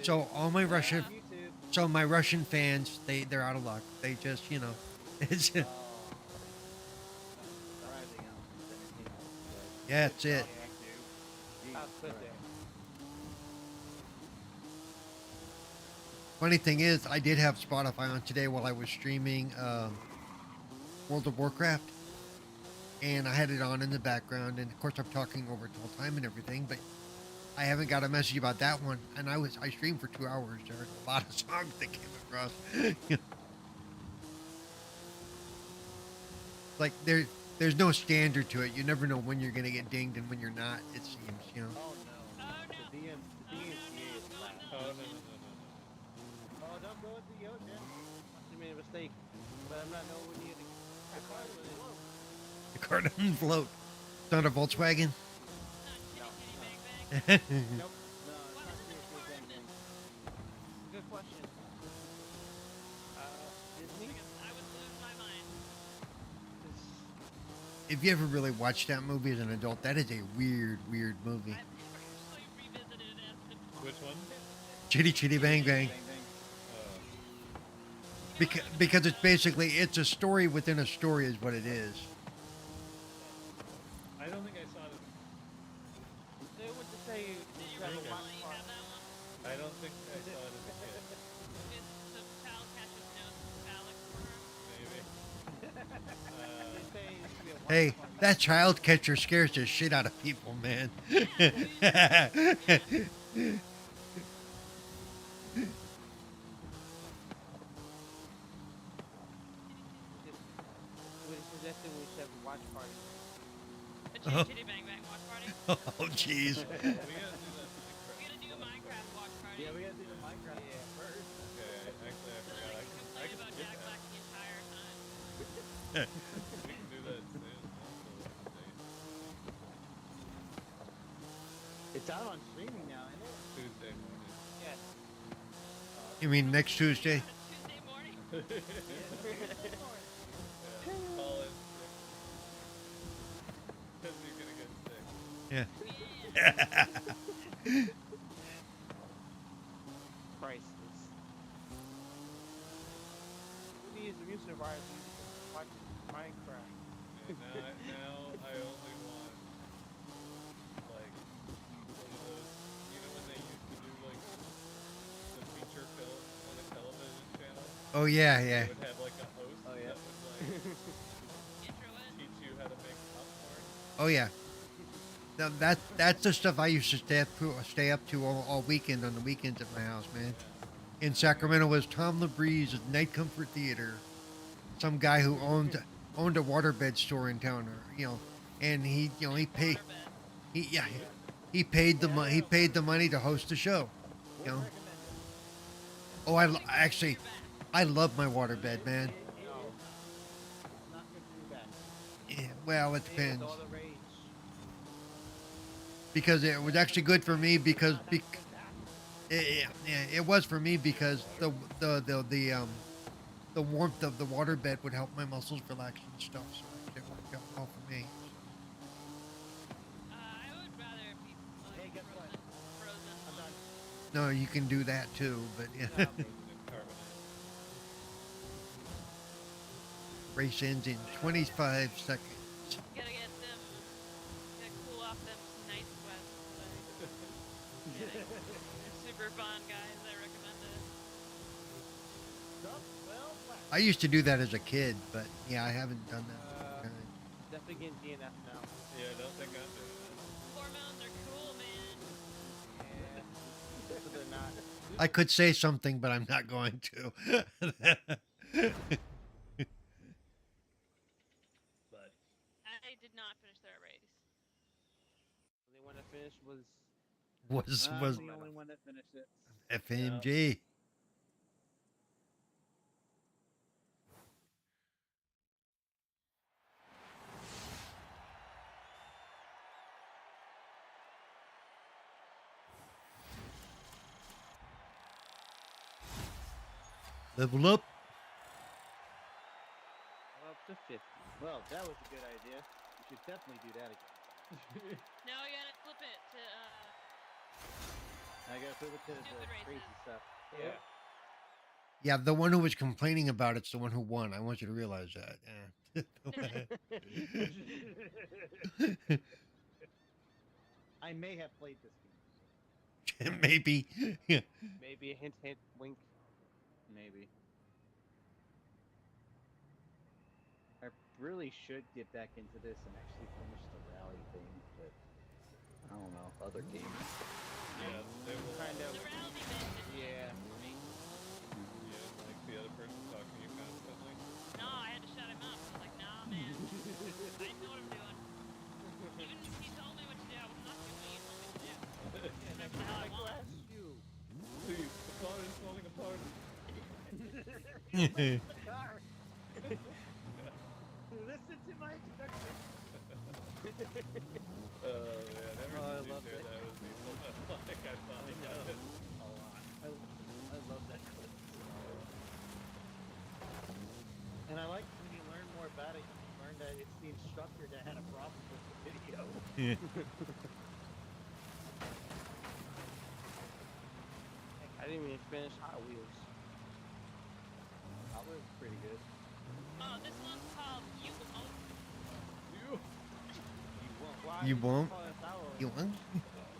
So all my Russian, YouTube. so my Russian fans, they're out of luck. They just, you know, it's Oh. Surprising how entertaining. yeah, that's it. How could they? Funny thing is, I did have Spotify on today while I was streaming World of Warcraft, and I had it on in the background, and of course I'm talking over total time and everything, but I haven't got a message about that one, and I streamed for 2 hours. There were a lot of songs that came across. Like there's no standard to it. You never know when you're gonna get dinged and when you're not. It seems, you know. Oh no. Oh no. The DMCA is flat. Oh no. Oh, don't go into the ocean. Must have made a mistake. But I'm not knowing when you the car will The car doesn't float. It's not a Volkswagen. Not No, chitty chitty bang bang. Nope. No, it's not Chitty Chitty Bang Bang. Good question. Disney? I would lose my mind. If you ever really watched that movie as an adult, that is a weird movie. I've never actually revisited it as an adult. Which one? Chitty Chitty Bang Bang. Because it's a story within a story is what it is. I don't think I saw it. They would just say Did you have a really watch have party. that one? I don't think I saw it as a kid. It's the child catches nose with phallic worm. Maybe. They say it should be a watch Hey, party. that child catcher scares the shit out of people, man. We're suggesting we should have a watch party. A chitty chitty bang bang watch party. Oh, jeez. We gotta do that. We gotta do a Minecraft watch party. Yeah, we gotta do the Minecraft first. Okay, actually, I So forgot. that I I can can complain about skip Jack that. Black the entire time. We can do that soon. It's out on streaming now, isn't it? Tuesday morning. Yes. You mean next Tuesday? Tuesday morning. Yeah, call in sick. Because you're gonna get sick. Yeah. Priceless. Who needs amusement virus when you can watch Minecraft? And now I only want like one of those. You know when they used to do like the feature film on a television channel? Oh yeah, yeah. They would have like a host Oh, yeah. that would like Intro it. teach you how to make popcorn. Oh yeah. Now, that's the stuff I used to stay up to all weekend on the weekends at my house, man. In Sacramento was Tom LaBrie's Night Comfort Theater. Some guy who owned a waterbed store in town, or, you know, and he paid Waterbed. he paid the money to host the show. You know. Oh, actually I love my waterbed, man. No. Not good for your back. Yeah, well, it Hey, depends. with all the rage. Because it was actually good for me because it was for me because the warmth of the waterbed would help my muscles relax and stuff, so it worked out well for me. I would rather be like Hey, guess what? frozen. I'm done. No, you can do that too, but yeah. No, Frozen in carbonate. Race ends in 25 seconds. Gotta get them. Gotta cool off them night sweats. Like, they're super fun, guys. I recommend it. Stop. Well, flat. I used to do that as a kid, but yeah, I haven't done that. in a long time. Definitely getting DNF now. Yeah, I don't think I'm doing that. Hormones are cool, man. Yeah. So they're not. I could say something, but I'm not going to. But I did not finish their race. The only one that finished was. was I'm was the only one that finished it. FMG. Level up. Up to 50. Well, that was a good idea. You should definitely do that again. No, you gotta flip it to I gotta flip it to the Stupid crazy races. stuff. Yeah. Yeah, the one who was complaining about it's the one who won. I want you to realize that. Yeah. I may have played this game before. Maybe. Yeah. Maybe a hint, hint, wink. Maybe. I really should get back into this and actually finish the rally thing, but I don't know. Other games. Yeah, they will. Kind the of. rally bit didn't do Yeah. anything for me. Yeah, like the other person talking to you constantly. No, I had to shut him up. I was like, nah, man. I know what I'm doing. Even if he told me what to do, I was not doing what he told me to do. Whatever the hell I want. you. Please, the car is falling apart. The car. Listen to my instructions. Oh man, ever Oh, I since you love shared it. that with me, like I finally got it a lot. I love that clip. And I like when you learn more about it, you learn that it's the instructor that had a problem with the video. Yeah. Heck, I didn't even finish Hot Wheels. That was pretty good. Oh, this one's called You Won't. You. You won't. Why You did won't? call it Hot Wheels? You won?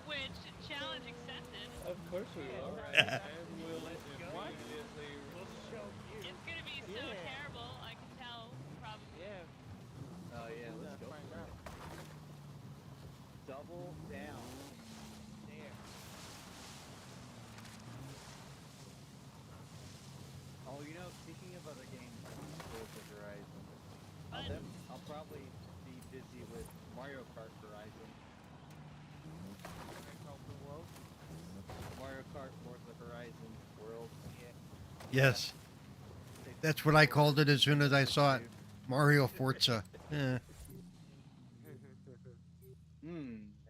Which challenge accepted. Of course we Yeah, will. right. And we'll Let's go. immediately. We'll show you. It's gonna be so Yeah. terrible. I can tell, probably. Yeah. Oh yeah, We're let's gonna go find for out. it. Double down. There. Oh, you know, speaking of other games, Forza Horizon, But I'll probably be busy with Mario Kart Horizon. Open world. Mario Kart Forza Horizon World. Yeah. Yes. That's what I called it as soon as I saw it. Mario Forza. Eh.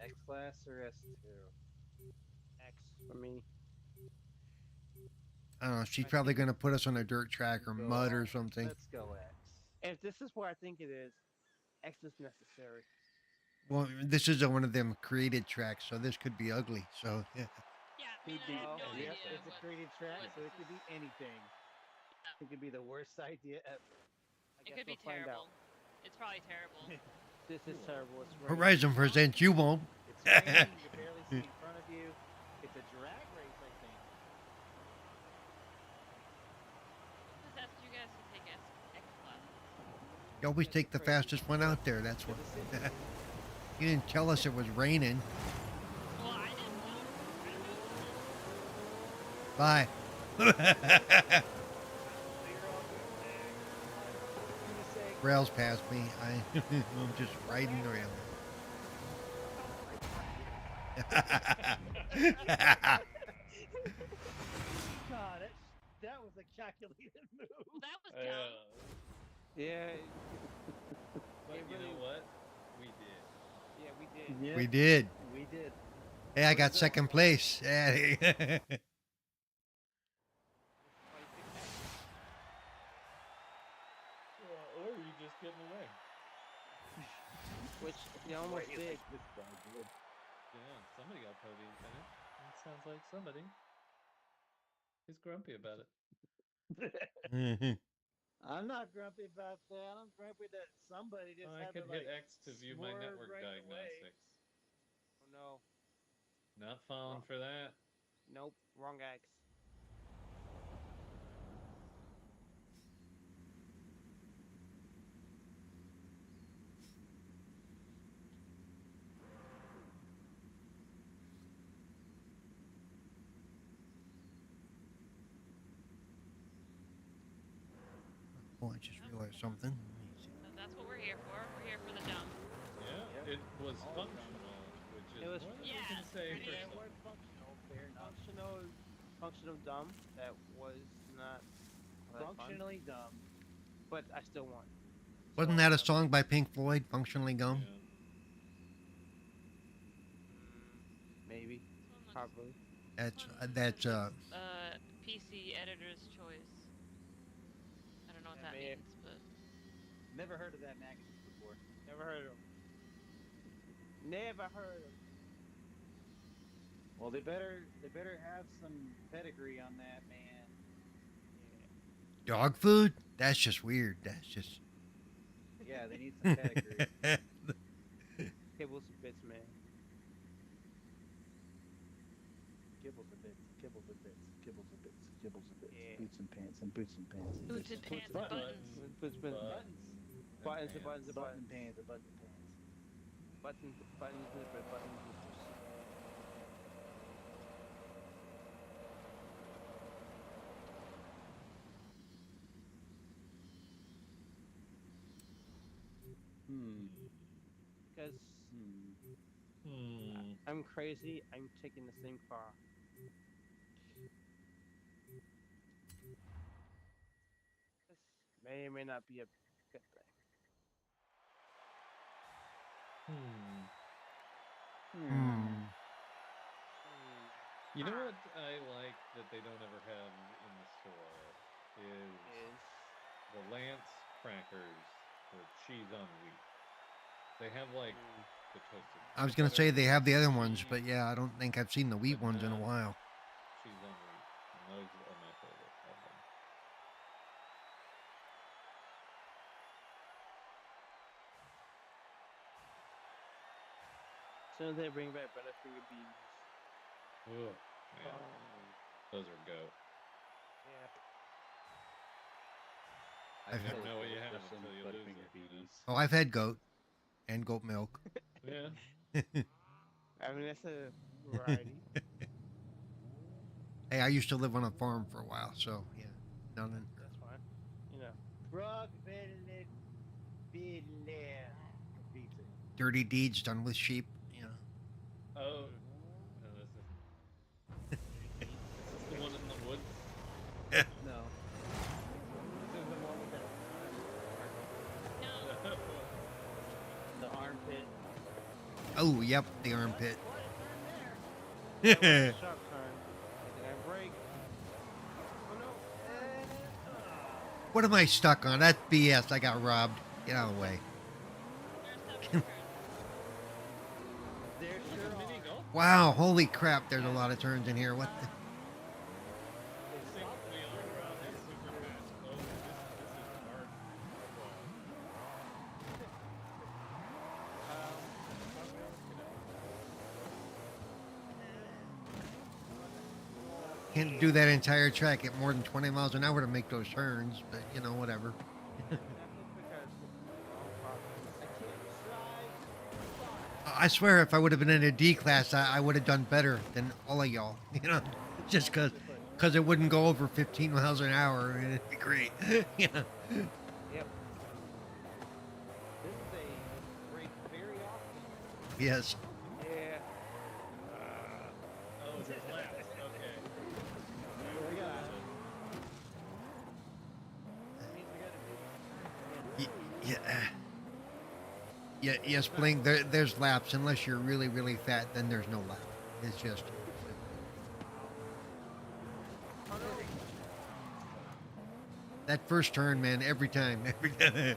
X Class or S2? X for me. I don't know. She's I probably think going to put us on a dirt track or mud or something. Let's go X. If this is what I think it is, X is necessary. Well, this is one of them created tracks, so this could be ugly. So, yeah. yeah, I mean, I have no Oh, Yep, idea it's a what. created track, what so this it could be is. anything. It could be the worst idea ever. I It guess could be we'll find terrible. out. It's probably terrible. This is terrible. It's raining. Horizon presents You Won't. It's raining, you can barely see in front of you. It's a drag race, I think. Just asked you guys to take X classes. You always take the fastest one out there. That's what. You didn't tell us it was raining. Well, I didn't know. Bye. Rails passed me. I'm just riding around. God, that was a calculated move. That was dumb. Yeah. But It you know really- what? We did. Yeah, we did. Yeah, We did. we did. Hey, I got second place. Yeah. Or you just getting away. Which you almost Wait, did. like, this guy did. Yeah, somebody got podium finish. It sounds like somebody. He's grumpy about it. I'm not grumpy about that. I'm grumpy that somebody just I had could to hit like X to view my swerve network right away. diagnostics. Oh no. Not falling for that. Nope. Wrong X. Oh, I just realized something. Let me see. So that's what we're here for. We're here for the dumb. Yeah, Yep. it was All functional, which is It was- more than Yeah, we can say pretty for Yeah, some. we're functional, fair enough. Functional dumb. That was not all that fun, Functionally dumb. but I still won. Wasn't So, that a song by Pink Floyd, Functionally Gum? Yeah. Maybe. This one looks Probably. That's fun. that's This is, PC editor's choice. means, but Never heard of that manganese before. Never heard of him. Never heard of him. Well, they better have some pedigree on that man. Dog food? That's just weird. That's just. Yeah, they need some pedigree. Kibbles and bits, man. Kibbles a bits, kibbles a bits, kibbles a bits, kibbles a bits. Yeah. Boots and pants and boots and pants. And boots and pants and buttons. Buttons, Buttons. buttons, and buttons, and Button buttons. pants and button pants. Buttons, buttons, and buttons. Because I'm crazy. I'm taking the same car. This may or may not be a good thing. You know what I like that they don't ever have in the store is the Lance crackers with cheese on wheat. They have like the toasted. I was gonna say they have the other ones, but yeah, I don't think I've seen the wheat ones in a while. Cheese on wheat. And those are my favorite of them. As soon as they bring back Butterfinger beans. Ugh, man. Those are goat. Yeah. You never know what you have until you lose it. You know? Oh, I've had goat and goat milk. Yeah. I mean, that's a variety. Hey, I used to live on a farm for a while, so yeah, nothing. That's fine. You know. Frog belly, pizza. Dirty deeds done with sheep. You know. Oh. No, this is the one in the woods. No. This is the one with the armpit. Oh, yep, the armpit. Sharp turn. I break. Oh no. What am I stuck on? That's BS. I got robbed. Get out of the way. There sure Mini are. golf. Wow, holy crap! There's a lot of turns in here. What? The? The other round is super fast. Oh, this is hard. Can't do that entire track at more than 20 miles an hour to make those turns, but you know, whatever. I swear, if I would have been in a D class, I would have done better than all of y'all. You know, just because it wouldn't go over 15 miles an hour, and it'd be great. Yeah. Yep. This is a break very often. Yes. Yeah. Oh, it's his laps. Okay. We got Yeah. Yeah. Yes, Blink. There's laps. Unless you're really, really fat, then there's no lap. It's just. That first turn, man, every time. Yeah, that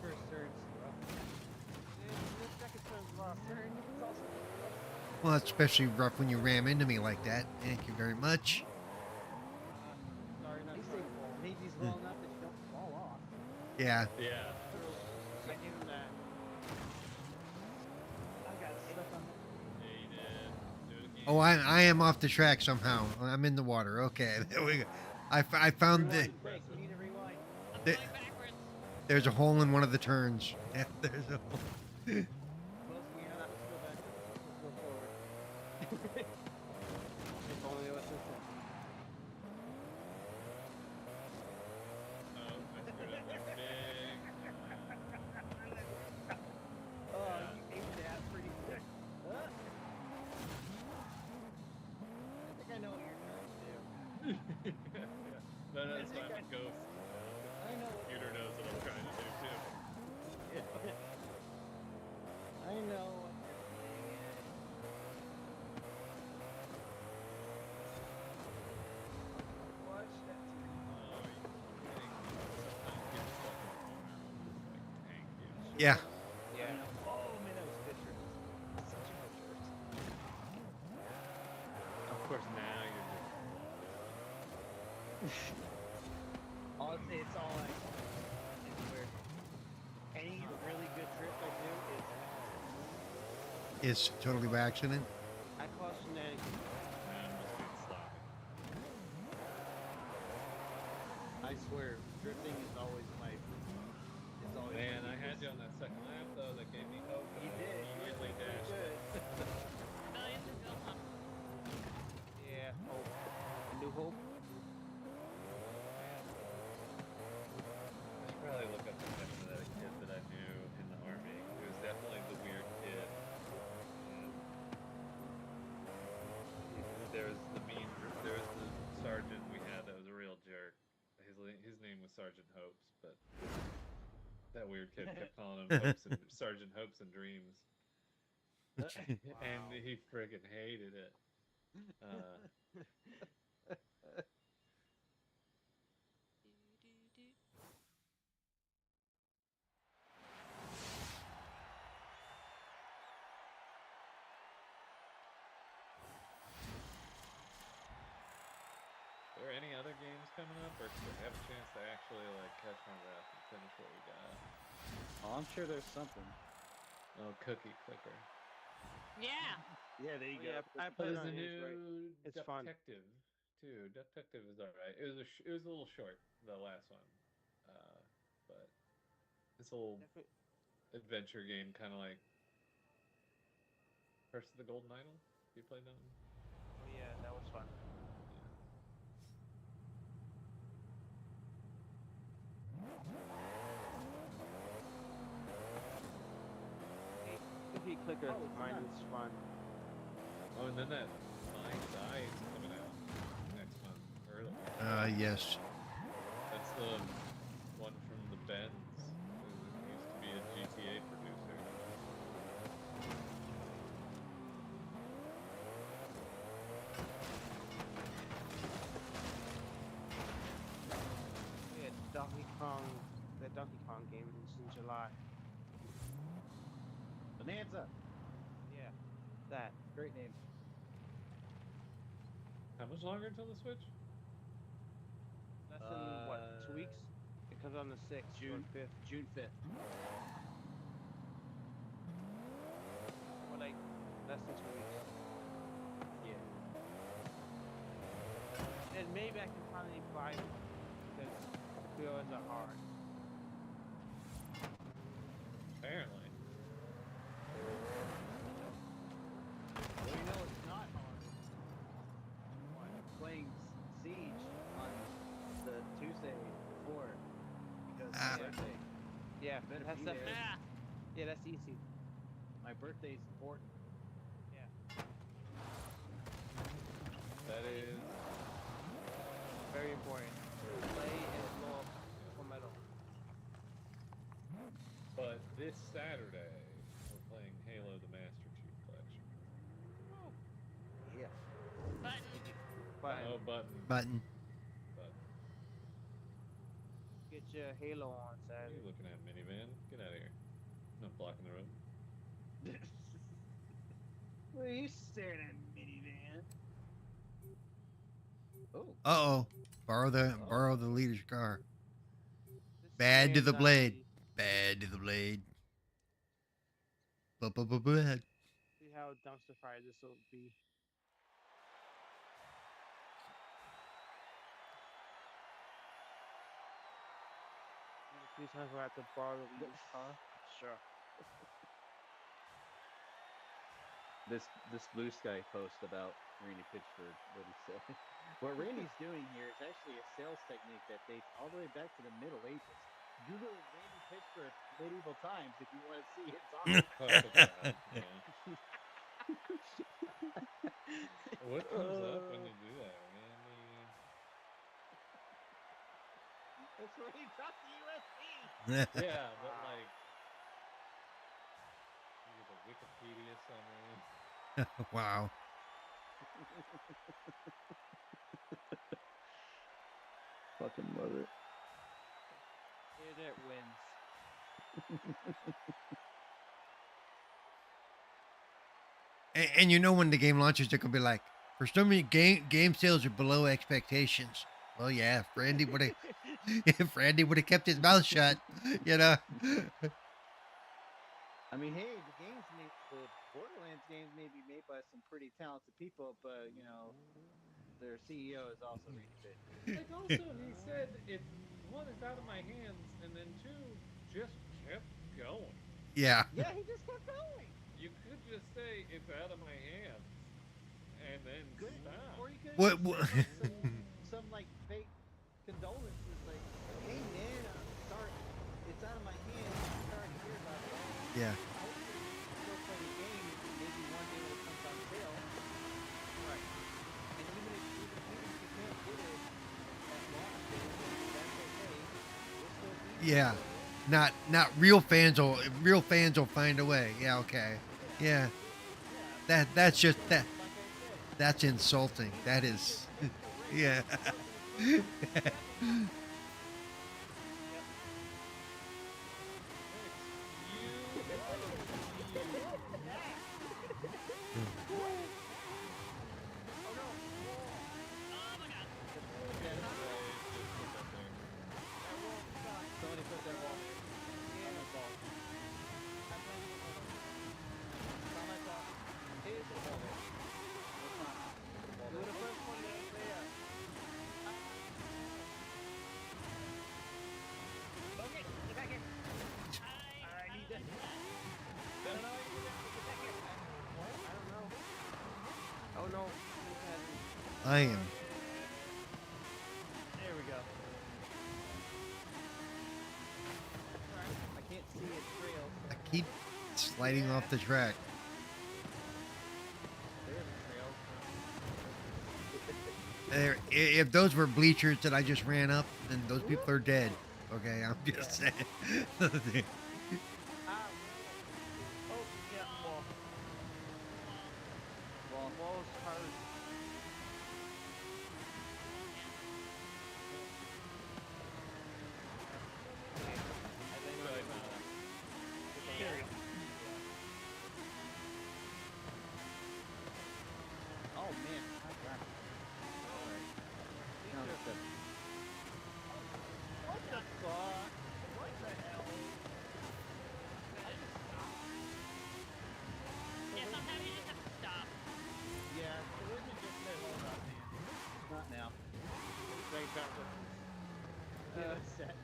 first turn's rough. The second turn's rough. It's also rough. Well, it's especially rough when you ram into me like that. Thank you very much. Sorry, not At least sorry. they made these well enough that you don't fall off. Yeah. Yeah. I give him that. I got stuck on Yeah, you did. Do it again. Oh, I am off the track somehow. I'm in the water. Okay, there we go. I found the. Rewind, Greg, you need to rewind. I'm The- going backwards. There's a hole in one of the turns. Yeah, there's a hole. Close, you're not supposed to go back. Let's go forward. If only it was this one. Oh, I screwed up big. Oh, you ate that pretty quick. Huh? I think I know what you're trying to do. No, that's fine. I'm a ghost. I know what Computer knows what I'm trying to do too. Yeah. Yeah. Oh man, that was a good shirt. Such a good shirt. Of course, now you're just. Honestly, it's all actually is where any really good drift I do is accident. It's totally by accident. I call shenanigans. That must be sloppy. I swear, drifting is always my. It's always. Man, my I had weakness. you on that second lap though. That gave me hope. And You I did. immediately You dashed did it. Millions are built on hope. Yeah, hope. New hope. I should probably look up the name of that kid that I knew in the army. It was definitely the weird kid. There was the there was the sergeant we had that was a real jerk. His name was Sergeant Hopes, but that weird kid kept calling him Hopes and Sergeant Hopes and Dreams, and he friggin' hated it. Do-do-do. Are there any other games coming up, or do I have a chance to actually like catch my breath and finish what we got? Oh, I'm sure there's something. Oh, Cookie Clicker. Yeah. Yeah, there you Oh, yeah, go. I Oh, played there's on a Android. new It's fun. Detective too. Detective is alright. It was it was a little short, the last one, but it's a little Definitely. adventure game, kind of like Curse of the Golden Idol. You played that one? Oh yeah, that was fun. Yeah. Hey, Cookie Clicker, Oh, it's mine done. was fun. Oh, and then that Mind's Eye is coming out next month early. Yes. That's the one from the Bends, who used to be a GTA producer. Yeah, Donkey Kong. The Donkey Kong game is in July. Bonanza. Yeah, that. Great name. How much longer until the Switch? Less than what? 2 weeks. It comes on the 6th or 5th, June 5th. or like less than 2 weeks. Yeah. And maybe I can finally buy one because the pre-orders are hard. Apparently. Well, you know it's not hard. What? Playing Siege on the Tuesday before because Ah. my birthday. Yeah, Better that's be the, there. Yeah. yeah, that's easy. My birthday's important. Yeah, That is. very important. Play and blow up for metal. But this Saturday, we're playing Halo the Master Chief Collection. Yeah. Button. But Oh, button. Button. Button. get your Halo on What are you Saturday. looking at, minivan? Get out of here. I'm not blocking the road. What are you staring at, minivan? Oh. Uh-oh. Borrow the leader's car. This is Bad to the blade. anxiety. Bad to the blade. Bad. See how dumpster fire this will be. Please have to have to borrow the leader's car. Sure. This Blue Sky post about Randy Pitchford, what he said. What Randy's doing here is actually a sales technique that dates all the way back to the Middle Ages. Google Randy Pitchford medieval times if you want to see his art. Classic guy. Yeah. What comes up when you do that, Randy? That's where he dropped the USB. Yeah, but Wow. like, you get the Wikipedia summary. Wow. Fucking love it. Internet wins. And you know when the game launches, they're gonna be like, for some reason, game sales are below expectations. Well, yeah, if Randy would have if Randy would have kept his mouth shut, you know. I mean, hey, the Borderlands games may be made by some pretty talented people, but their CEO is also Randy Pitchford. Like also he said it's one is out of my hands, and then two just kept going. Yeah. Yeah, he just kept going. You could just say it's out of my hands, and then Good, stop. or you could What? just what send like some like fake condolences, like, "Hey man, sorry, it's out of my hands. Sorry to hear about that. yeah. Hopefully, you can still play the game. Maybe one day when it comes on sale, right? And even if you can't get it at launch, that's okay. We'll still be there Yeah. for you. Not real fans will find a way. Yeah. Okay. Yeah. Yeah, That's just so that. like I said, That's insulting. That is. it's the race. Yeah. The person who's first to the second. Yep. Oh no! Oh my god. Yeah, Right, that wall. just put that there. That wall sucks. Somebody put that wall there. Yeah. My fault. I'm not. It's not my fault. It is the wall there. No, it's not. You were the first one that was there. Okay, get back here. I need that. No, no, I need that. Get back here. What? I don't know. Oh no. I am. There we go. I can't see its trails. I keep sliding off the track. There's the trails. There, if those were bleachers that I just ran up, then those people are dead. Okay, I'm just saying. Ah, oh, yeah, wall. Wall's hard. Right now. There we go. Oh man, I got it. Alright. Now it's the... What the fuck? What the hell? Yeah, sometimes you just have to stop. Yeah, it wasn't just that. Hold on, man. Not now. Right back with set.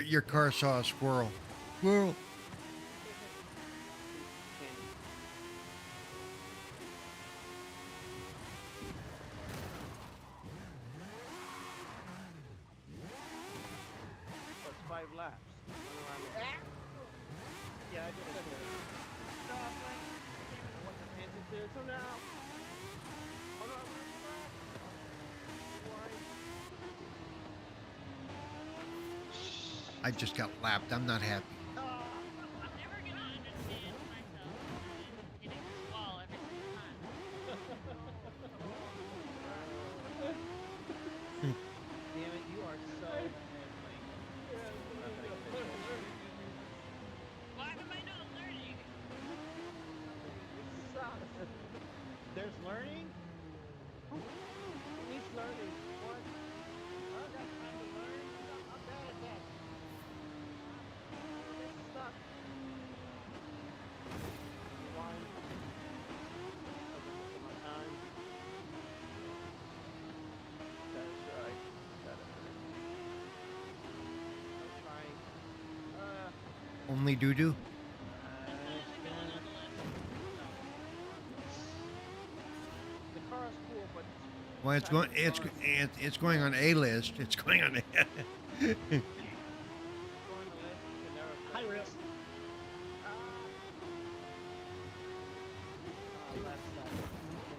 Your car saw a squirrel. Squirrel. That's 5 laps. Yeah, I just said that. Stop, man. What the fancy there? So now. Oh no, I'm running back. Why? I just got lapped. I'm not happy. Ah. I'm never gonna understand myself hitting this wall every single time. Damn it, you are so annoying. Why am I not learning? There's learning? Who needs learning? What? I don't got time to learn. I'm bad at that. This is not. Rewind. My time. That's right. That is right. I'm trying. Only doo doo. The car's cool, but Well, it's going on a list. It's going on. going to list, you can never High play. risk. Last stop.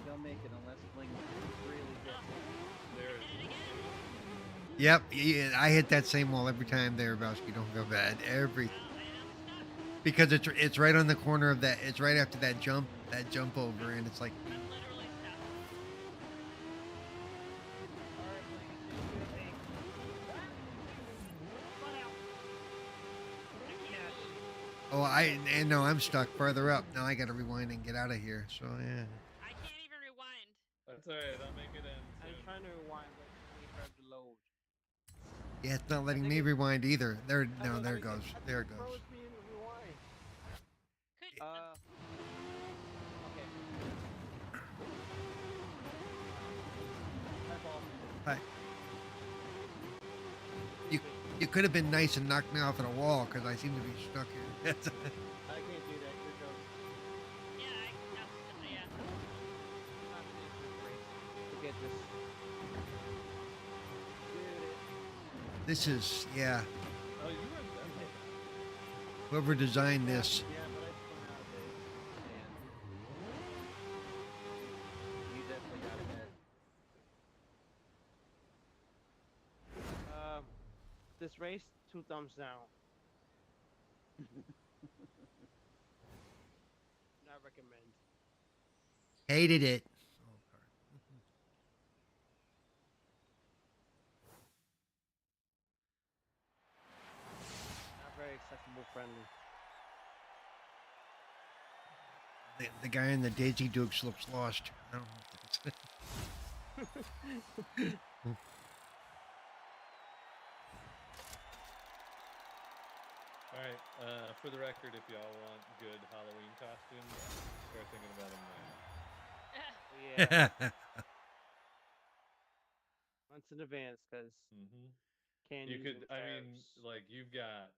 They'll make it unless Bling really gets it. There's Yep, yeah, I hit that same wall every time there, Bowski. Don't feel bad. Every because it's right on the corner of that. It's right after that jump over, and it's like I'm literally stuck. Alright, Bling, it's just your thing. Run out. Yes. Oh, and no, I'm stuck further up. Now I got to rewind and get out of here. So yeah. I can't even rewind. That's alright, I'll make it end I'm soon. trying to rewind, but it's really hard to load. Yeah, it's not letting think me it- rewind either. There, no, I there think it goes. I think There it it goes. froze me in the rewind. Could Okay. Hi, Paul. Hi. You could have been nice and knocked me off at a wall because I seem to be stuck here. I can't do that. You're joking. yeah. I'm not finished this race. Forget this. Dude, This is yeah. Oh, you were okay. Whoever designed this. Yeah, but I spun out of it. And you definitely got ahead. This race, 2 thumbs down. Not recommend. Hated it. Not very accessible friendly. The guy in the Daisy Dukes looks lost. I don't know what that is. Alright, for the record, if y'all want good Halloween costumes, start thinking about them now. Yeah, months in advance, because candy. You could, I mean, like, you've got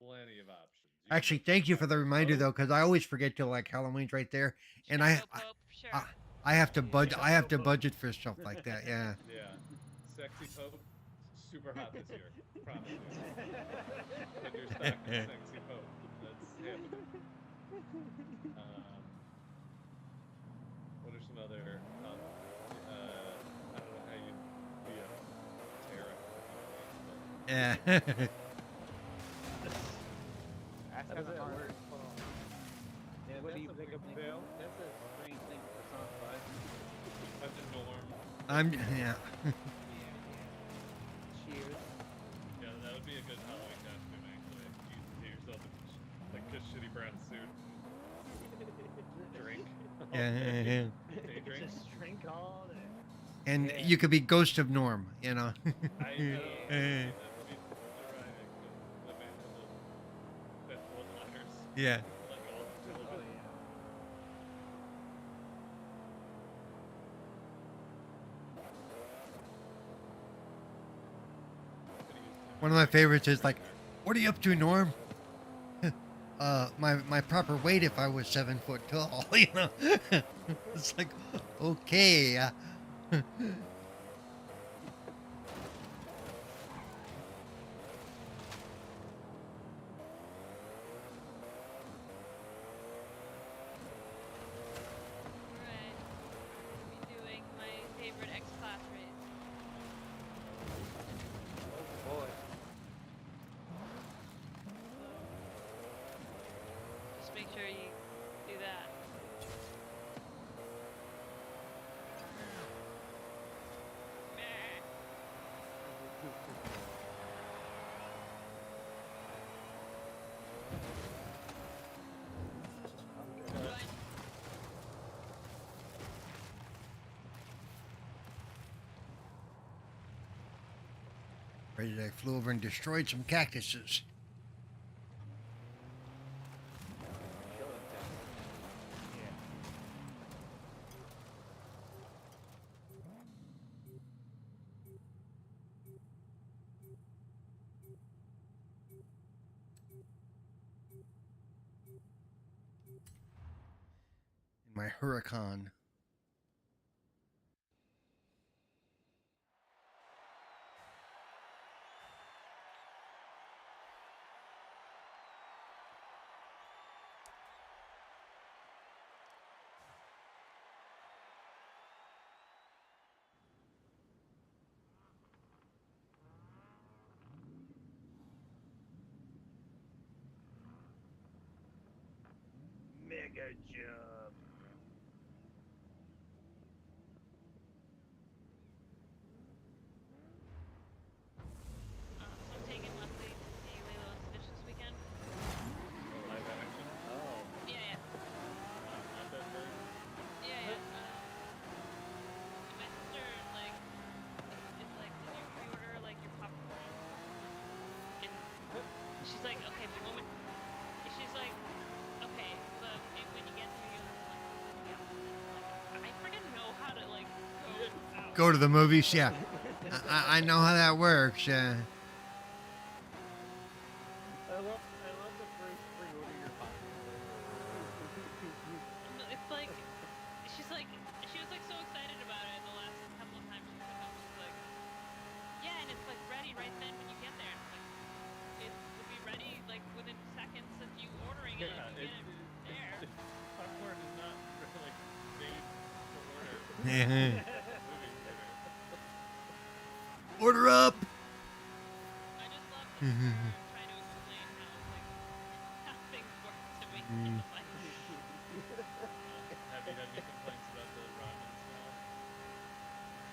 plenty of options. You Actually, can thank you for the Sexy reminder Pope. though, because I always forget to like Halloween's right there, and I Sure. I have to Yeah. I have to budget for stuff like that. Yeah. Yeah. Sexy Pope, super hot this year. Promise you. Put your stock in Sexy Pope. That's happening. What are some other, I don't know how you'd be a Terra. Yeah. That's How kind does of that hard. work? Yeah, What do that's you a think weird of thing. Bill? That's a strange thing to personify. That's a norm. Yeah. Cheers. Yeah, that would be a good Halloween costume, actually. You get yourself like a shitty brown suit. Drink. Yeah. Day drink. Just drink all day. And Yeah. you could be Ghost of Norm, you know. I know. That would be Yeah. arriving. The man with the best one-liners. Yeah. Like all the Oh television. yeah. One of my favorites is like, "What are you up to, Norm?" My proper weight if I was 7 foot tall, you know. It's like, okay. Alright. I'll be doing my favorite X-Class race. Oh boy. Just make sure you do that. Meh. What? Right, I flew over and destroyed some cactuses. Yeah. In my Huracan. Mega jump. So I'm taking Leslie to see Lilo and Stitch this weekend. Live she's like, okay, but when she's like, okay, but when you get there, you have to like, I freaking know how to like go out. Go to the movies. Yeah, I know how that works. I love the phrase pre-order your popcorn. No, it's like she was like so excited about it the last couple of times she took them. She's like, yeah, and it's like ready right then when you get there. And it's like it will be ready like within seconds of you ordering it. Yeah, And you get it there. Popcorn is not really made to order. Yeah. Movie theater. Order up. I just love that her trying to explain how like how things work to me. Like, Have you had any complaints about the ramen smell?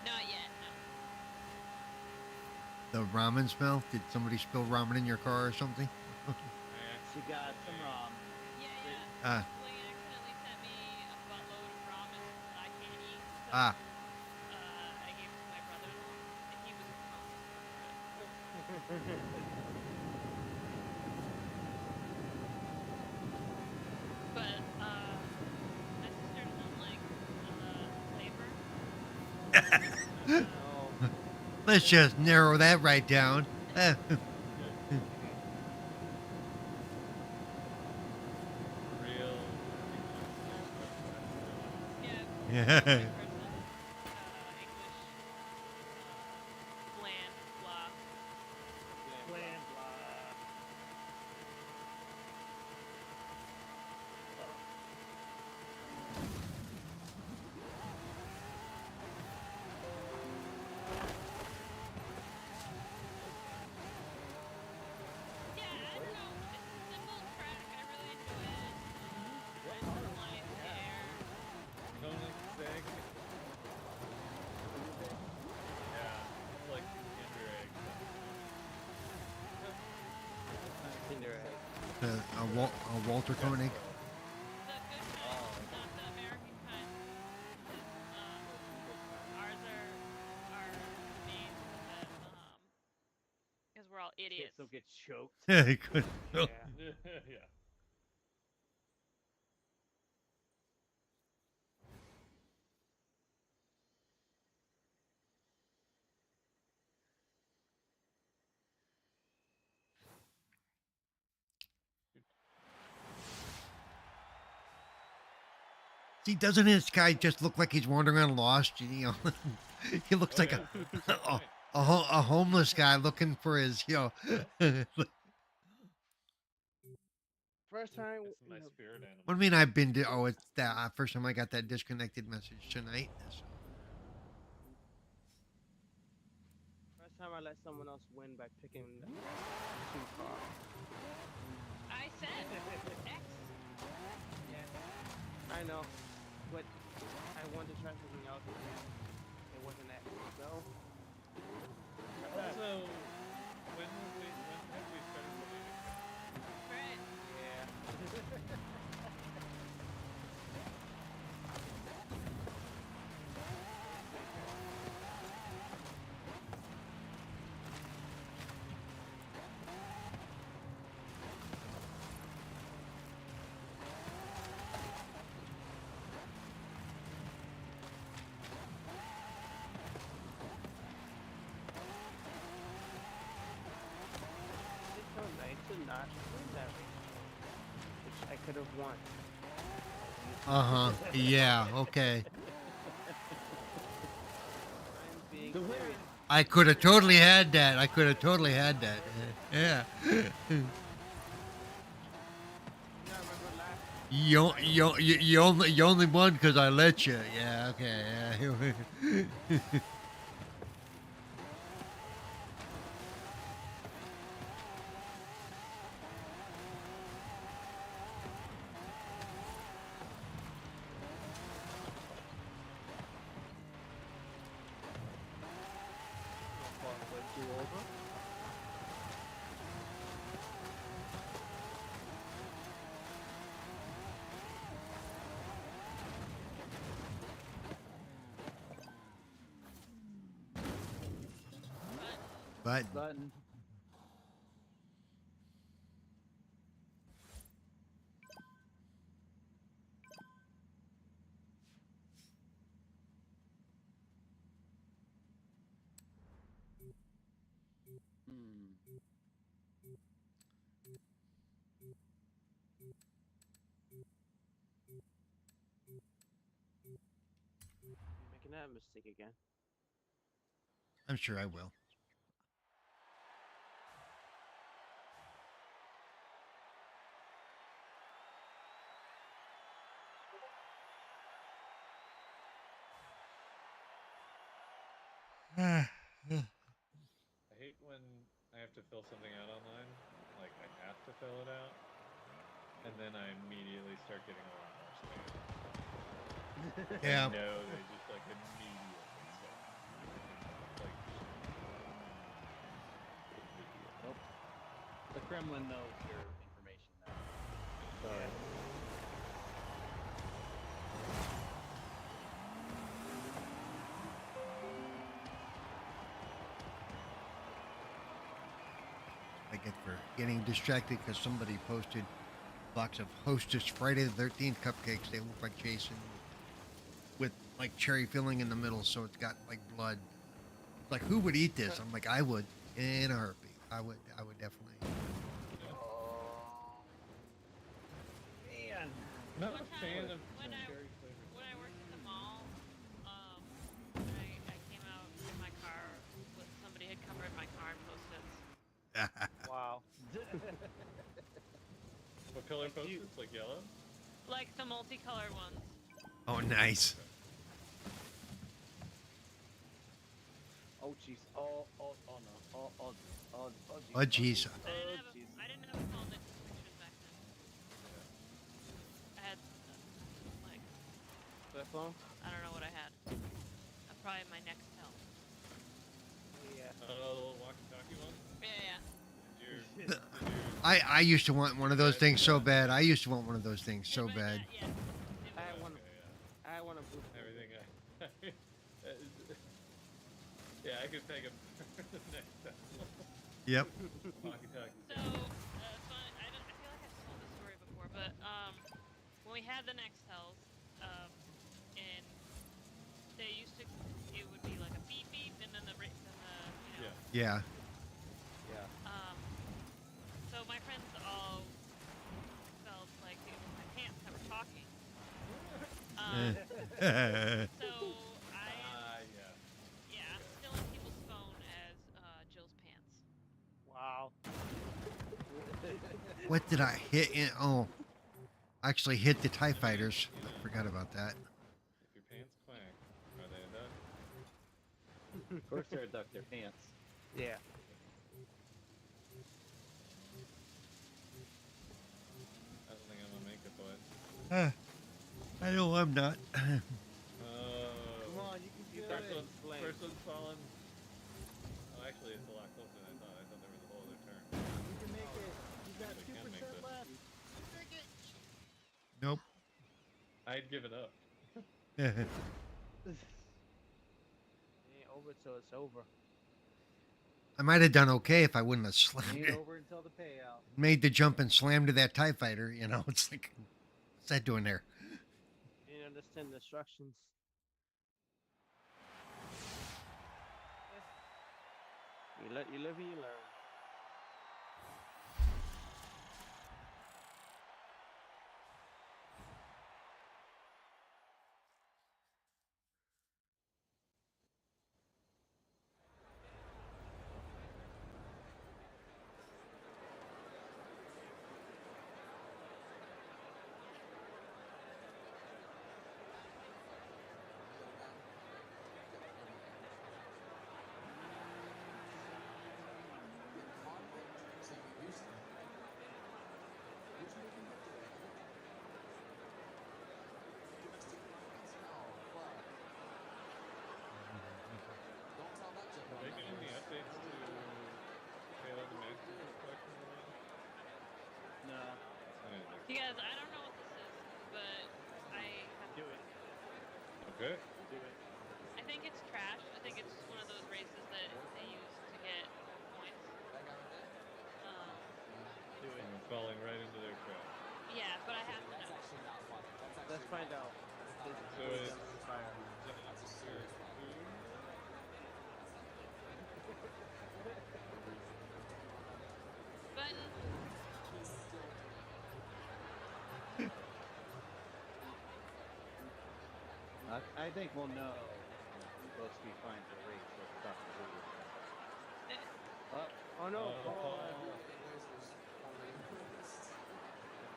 not yet, no. The ramen smell? Did somebody spill ramen in your car or something? She got some ramen. Yeah. Ah. Lee accidentally sent me a buttload of ramen that I can't eat. So, Ah. I gave it to my brother-in-law, and he was pumped for it. But my sister doesn't like flavor. No. Let's just narrow that right down. Real. Yeah. Yeah. Person. English. Bland. Blah. Bland, blah. Yeah, I don't know. It's a simple track. I really enjoy it. I just fly in the air. Koenigsegg. Yeah, it's like Kinder Egg. Kinder Egg. Walter Koenig. The good kind, not the American kind. Ours are made because we're all idiots. Kids will get choked. Good. Yeah. Yeah. See, doesn't this guy just look like he's wandering around lost? You know, he looks Oh, like yeah, that's a good point. a homeless guy looking for his, First time. It's my spirit animal. What do you mean I've been to? Oh, it's that first time I got that disconnected message tonight. First time I let someone else win by picking two cars. I said X. Yeah. I know, but I wanted to try something else. It wasn't that. So. Also, when have we started believing? Right. Yeah. It's so nice to not win that race, which I could have won. Yeah. Okay. I'm being The way- serious. I could have totally had that. Yeah. You remember last You only won because I let you. Yeah. Okay. Yeah. But button. Hmm. You're making that mistake again. I'm sure I will. I hate when I have to fill something out online. Like, I have to fill it out. And then I immediately start getting a lot more spam. Yeah. No, they just, like, immediately start. Like, Nope. The Kremlin knows your information now. Sorry. I get for getting distracted because somebody posted a box of Hostess Friday the 13th cupcakes. They look like Jason with like cherry filling in the middle, so it's got like blood. It's like, who would eat this? I'm like, I would in a heartbeat. I would definitely. Oh man. I'm not One a time fan of when I cherry flavored. when I worked at the mall, I came out in my car with somebody had covered my car in Post-its. Wow. What color Like you- Post-its? Like yellow? Like the multicolored ones. Oh, nice. Oh jeez. Oh no. Oh jeez. Oh, jeez. I didn't have a phone that took pictures back then. I had like Flip phone? I don't know what I had. Probably my Nextel. Yeah. The little walkie-talkie one? Yeah. Did you, I used to want one of those things so bad. I used to want one of those things so Anybody bad. that- yeah. I had one. okay, yeah. I had one of blue. Everything yeah, I could take him next time. Yep. Walkie-talkie. So, fun. I feel like I've told this story before, but when we had the Nextels, and they used to, it would be like a beep beep, and then the you know. Yeah. Yeah. Yeah. So my friends all felt like it was my pants that were talking. So I'm still in people's phone as Jill's pants. Wow. What did I hit? Oh, actually hit the TIE fighters. I forgot about that. If your pants clank, are they a duck? Of course they're a duck. Their pants. Yeah. I don't think I'm gonna make it, boys. I know I'm not. Come Oh. on, you can do First it. one's, first one's fallen. Oh, actually, it's a lot closer than I thought. I thought there was a whole other turn. You can make it. You got They can 2% make this. left. Nope. I'd give it up. It ain't over till it's over. I might have done okay if I wouldn't have slammed Ain't it. over until the payout. Made the jump and slammed to that TIE fighter. You know, it's like, what's that doing there? You didn't understand the instructions. You live and you learn. Are they doing any updates to Halo the Master Chief Collection at all? No. I didn't think You guys, I don't know what this is, but I have Do it. so. Okay. Do it. I think it's trash. I think it's just one of those races that they use to get points. Do it. I'm falling right into their trap. Yeah, but I have to know. Let's find out. So it's Doctor Who? Button. He's still doing it. I think we'll know when both speed finds the race. Let's stop the video. Oh no! Oh, Paul. The Blazers already raced.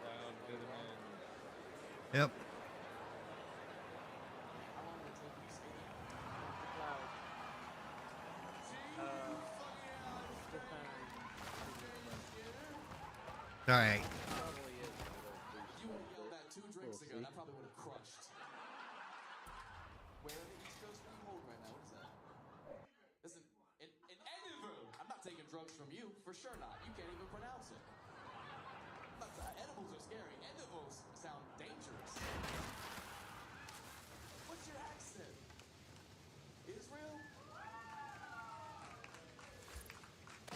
Loud did him in. Yep. How long did it take you to skate? Cloud. Fucking hell, Good time. All right. Probably is. you would have yelled that 2 drinks ago. see. That probably would have crushed. Where in the East Coast are you holding right now? What is that? Listen, in Edinburgh. I'm not taking drugs from you. For sure not. You can't even pronounce it. Edibles are scary. Edibles sound dangerous. What's your accent? Israel?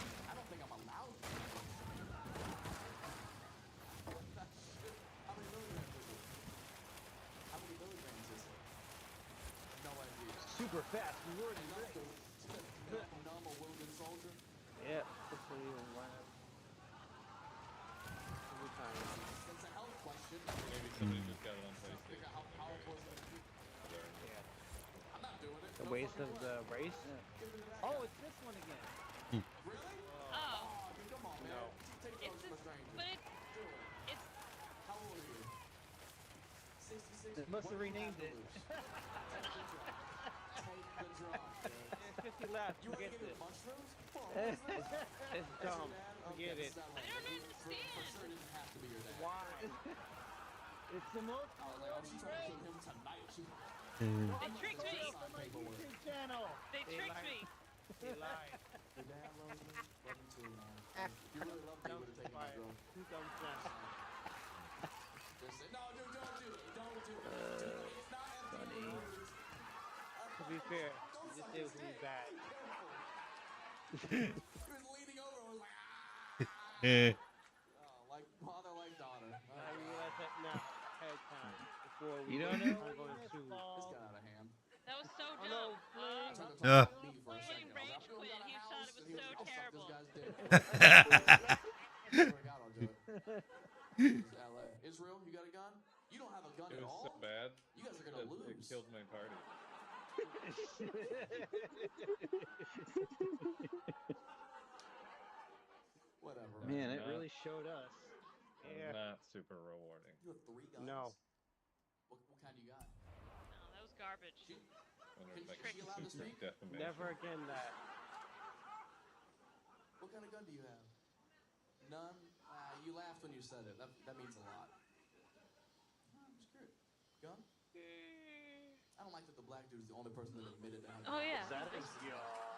I don't think I'm allowed to. What the shit? How many milligrams is it? How many milligrams is it? No idea. Super fast. We were in Enough the to numb a wounded soldier? Yeah. Hopefully we'll run. Every time. It's a health question. Maybe somebody just got it on Figure PlayStation. out how powerful it's gonna be. Yeah. I'm not doing it. The No waste fucking of way. the race. Give it to that Oh, guy. it's this one again. Really? Oh. Oh, dude, come on, man. No. Take It's drugs from a this, stranger. but Do it. it's How old are you? 66? They must have What do you renamed to it. lose? Take the drop. There's 50 left. You want to Forget give it this. mushrooms? Come on, what's this? It's Is your dumb. dad? Forget Okay, it. this is not I don't right. For understand. sure it didn't have to be your dad. Why? It's the most I was like, oh, she's trying to kill him tonight. She they tricked me. on my YouTube channel. They tricked me. They lied. Your dad loves me. Love me too, man. If you really loved me, you would have taken my Fire. drug. Two thumbs down. Just say, no, dude, don't do it. Don't do it. Dude, it's not empty words. To be fair, Don't you just suck did his was really dick. bad. Be careful. He was leaning over and was like, ah. Eh. Oh, like father, like daughter. Oh, I realize that now, ahead of time, before we You go don't know I'm what going you to. missed, This Paul. got out of hand. That was so Oh, dumb. no, please. Tried to Uh. talk about me for a Getting second. I rage was like, quit, "We he got a thought house," it was and he so like, "I'll suck terrible. this guy's dick." Swear to God, I'll do it. This is LA. Israel, you got a gun? You don't have a gun It at was all? so bad You guys are that gonna it lose. killed my party. Whatever, Man, it Not- really showed us. Yeah. Not super rewarding. You have 3 guns? No. What kind you got? No, that was garbage. She, Wonder Is if I she could allowed to sue for speak? defamation. Never again that. what kind of gun do you have? None? You laughed when you said it. That means a lot. I'm just curious. Gun? I don't like that the black dude is the only person that admitted to having Oh, a yeah. gun. That is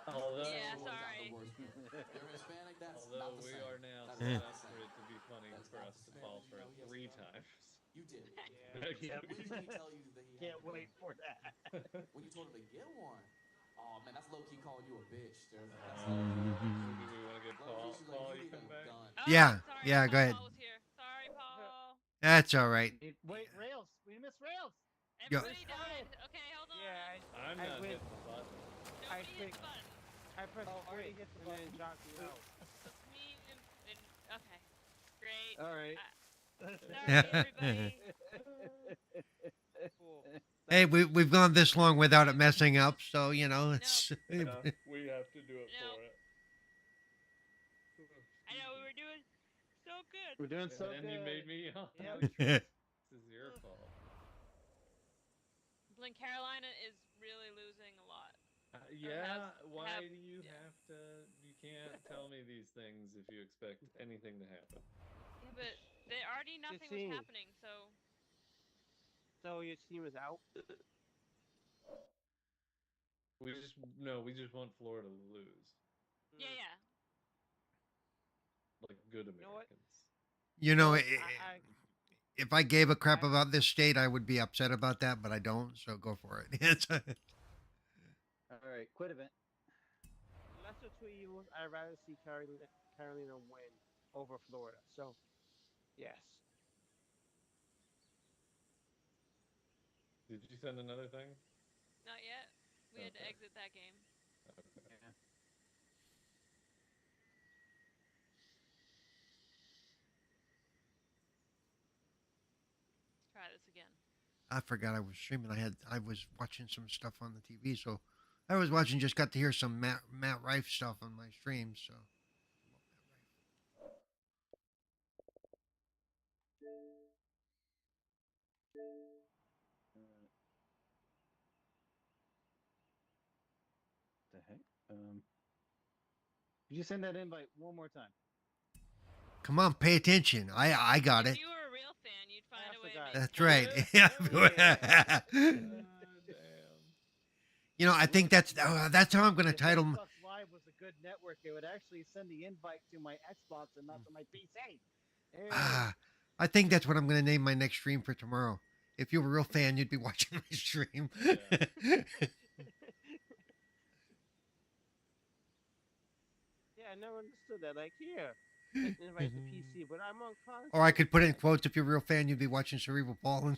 Although, Yeah, Always got sorry. the worst gun. You're Hispanic, that's although not the we same. are now That set is not up the for same. it to be funny That's for not us the to same. fall You for know it he has a 3 gun. times. You did. Yeah. When did he tell you that he had Can't a gun? wait for that. When you told him to get one. Oh man, that's low key calling you a bitch, dude. That's Do we want to get low Paul? key. She's Paul, like, you you need come a back? gun. Oh, Yeah, sorry, yeah, I go thought ahead. Paul was here. Sorry, Paul. That's all right. Wait, rails. We missed rails. Everybody died. Okay, hold on. Yeah, I'm I not went- hitting the button. Nobody hit think- the button. I pressed Oh, all right. hit the button and jocked you out. Me and okay, great. All right. Sorry, everybody. Cool. Hey, we've gone this long without it messing up, so you know it's. We have to do it No. for it. I know we were doing so good. We're doing so and good. you made me yell. Yep. This is your fault. Blink Carolina is really losing a lot. Yeah, why have- do you yeah. have to? You can't tell me these things if you expect anything to happen. Yeah, but already nothing was team. happening, so So your team is out. We just want Florida to lose, yeah. like good know what? Americans. You know, I if I gave a crap about this state, I would be upset about that, but I don't. So go for it. All right, quit event. lesser two evils. I'd rather see Carolina win over Florida. So, yes. Did you send another thing? Not yet. We had to Okay. exit that game. Okay. Yeah. I forgot I was streaming. I was watching some stuff on the TV, so I was watching. Just got to hear some Matt Rife stuff on my stream. So The heck? Could you send that invite one more time? come on, pay attention. I got If it. you were a real fan, you'd find a way to forgot. make That's right. Yeah. Damn. You know, I think that's how I'm going to If title. Xbox Live was a good network, it would actually send the invite to my Xbox and not to my PC. Yeah. I think that's what I'm going to name my next stream for tomorrow. If you were a real fan, you'd be watching my stream. Yeah, I never understood that. Like, here, click to invite the PC, but I'm on console. Or I could put it in quotes. If you're a real fan, you'd be watching Cerebral Paul and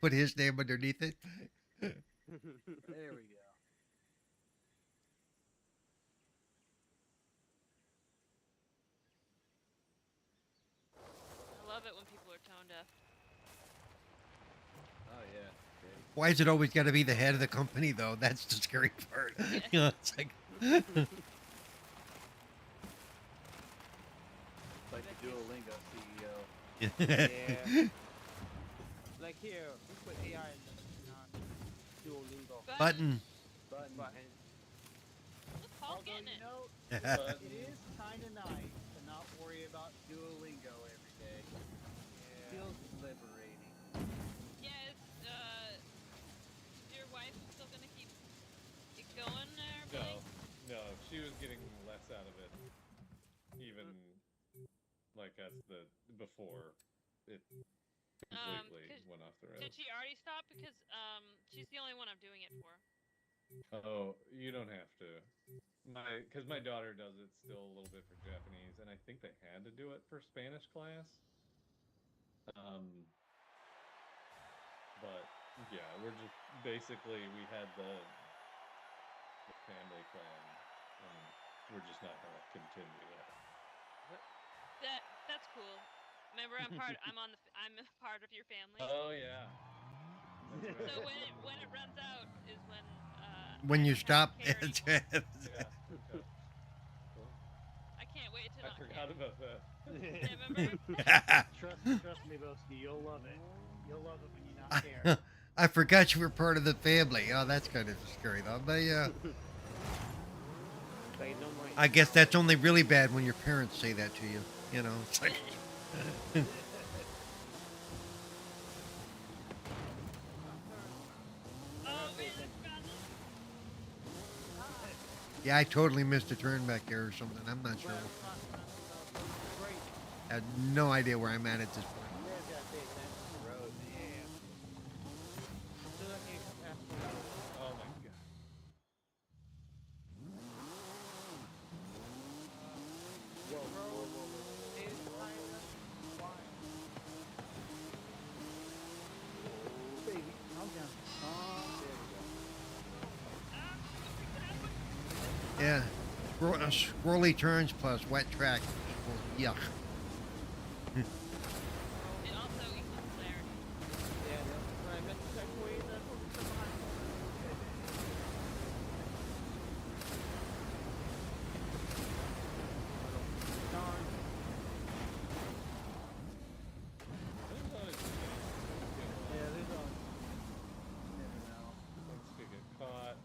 put his name underneath it. There we go. I love it when people are tone deaf. Oh yeah. Why is it always got to be the head of the company, though? That's the scary part. Yeah. You know, it's like. Like the Duolingo CEO. Yeah. Like here, we put AI in Duolingo. Button. Button. Look, Paul's Although, getting you it. know, But it is kind of nice to not worry about Duolingo every day. Feels liberating. Yeah, your wife still gonna keep it going there? no, she was getting less out of it. Even like at the before it completely 'cause went off the Did rails. she already stop? Because she's the only one I'm doing it for. Oh, you don't have to. Because my daughter does it still a little bit for Japanese, and I think they had to do it for Spanish class. But yeah, we're just basically we had the family plan, and we're just not gonna continue that. That's cool. Remember, I'm a part of your family. Oh yeah. That's right. So when it runs out is when When I you don't have stop. to care anymore. Yeah. Okay. Cool. I can't wait to I not forgot care. about that. Yeah, remember? Trust me, Boski, you'll love it. You'll love it when you not care. I forgot you were part of the family. Oh, that's kind of scary, though. But yeah, Like, no more. I guess that's only really bad when your parents say that to you. You know, it's like. Oh man, I forgot this. Yeah, I totally missed a turn back there or something. I'm not sure. Great. I had no idea where I'm at this point. There's that big national road. Yeah. So that you can pass the road. Oh my god. Is kind of wild. Baby, calm down. Yeah, squirrely turns plus wet track. Yuck. It also equals clarity. Yeah, when I met the second way, that's what we said behind me. Darn. There's always a chance Yeah, there's always. You never know. things could get caught.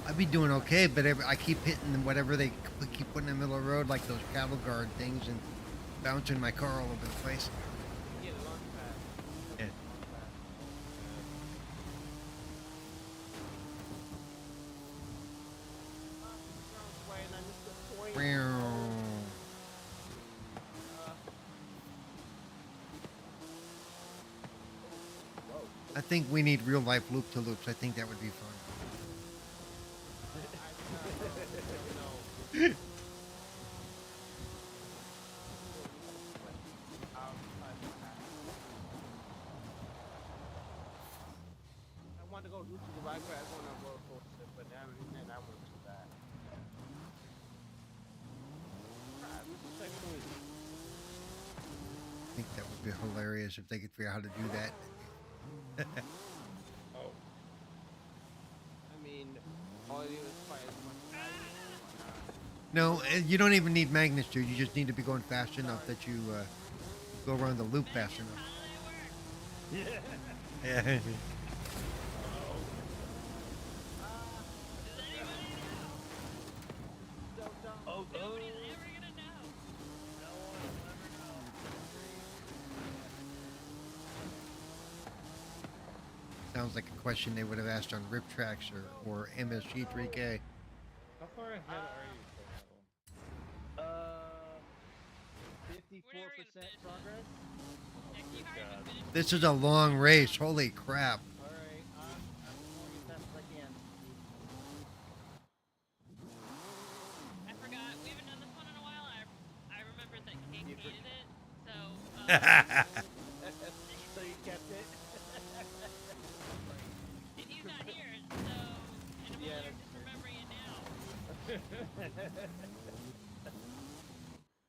I'd be doing okay, but I keep hitting whatever they keep putting in the middle of the road, like those cattle guard things, and bouncing my car all over the place. Yeah, the launch pad. Yeah. Way, and I missed the point. I think we need real life loop to loops. I think that would be fun. I wanted to go do to the right where I go on a roller coaster, but then I went to that. think that would be hilarious if they could figure out how to do that. Oh, I mean, all you do is fight as much as No, you don't even need magnitude. You just need to be going fast enough that you go around the loop fast Magnets, enough. how do they work? Yeah. Yeah. Does anybody know? Oh, Nobody's ever gonna know. no one will ever know. Sounds like a question they would have asked on Rip Tracks or MSG 3K. how far ahead are you, Full Metal? 54% progress. Nick, you hurry God. up and finish. This is a long race. Holy crap. All right, I'm going as fast as I can. I forgot. We haven't done this one in a while. I remembered that Cake You hated it. So, So you kept it. and he's not here. So, and I'm Yeah, only that's just true. remembering it now.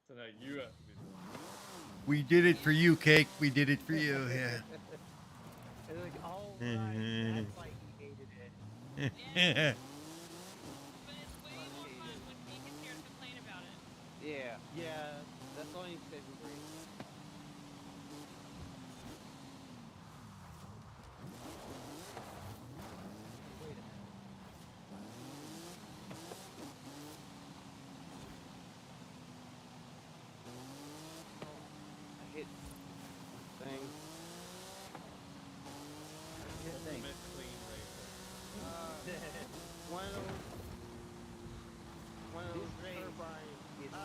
So now you have to be the one. We did it for you, Cake. We did it for you. Yeah. And like, oh right, that's why he hated it. Yeah. But it's way more fun when Cake is here to complain about it. Yeah, that's all you said. Agree. Wait a minute. I hit thing. Hit thing. Ultimate clean racer. One of those. One of This those race turbines. is me.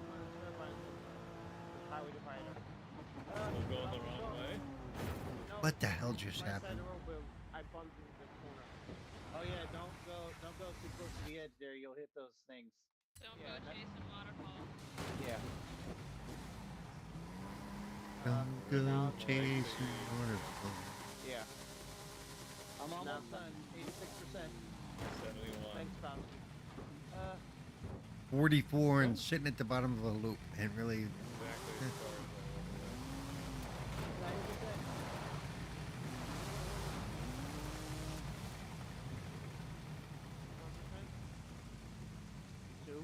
One of those turbines. The highway divider. We're going the wrong way. No, What the hell just right side happened? of the road, but I bumped into the corner. Oh yeah, don't go too close to the edge there. You'll hit those things. Don't Yeah, go that- chasing waterfalls. Yeah. Don't go now- chasing waterfalls. Yeah. I'm almost done. 86%. 71. Thanks, Fauci. 44 and sitting at the bottom of a loop and really. Exactly as far as I 90%. Two.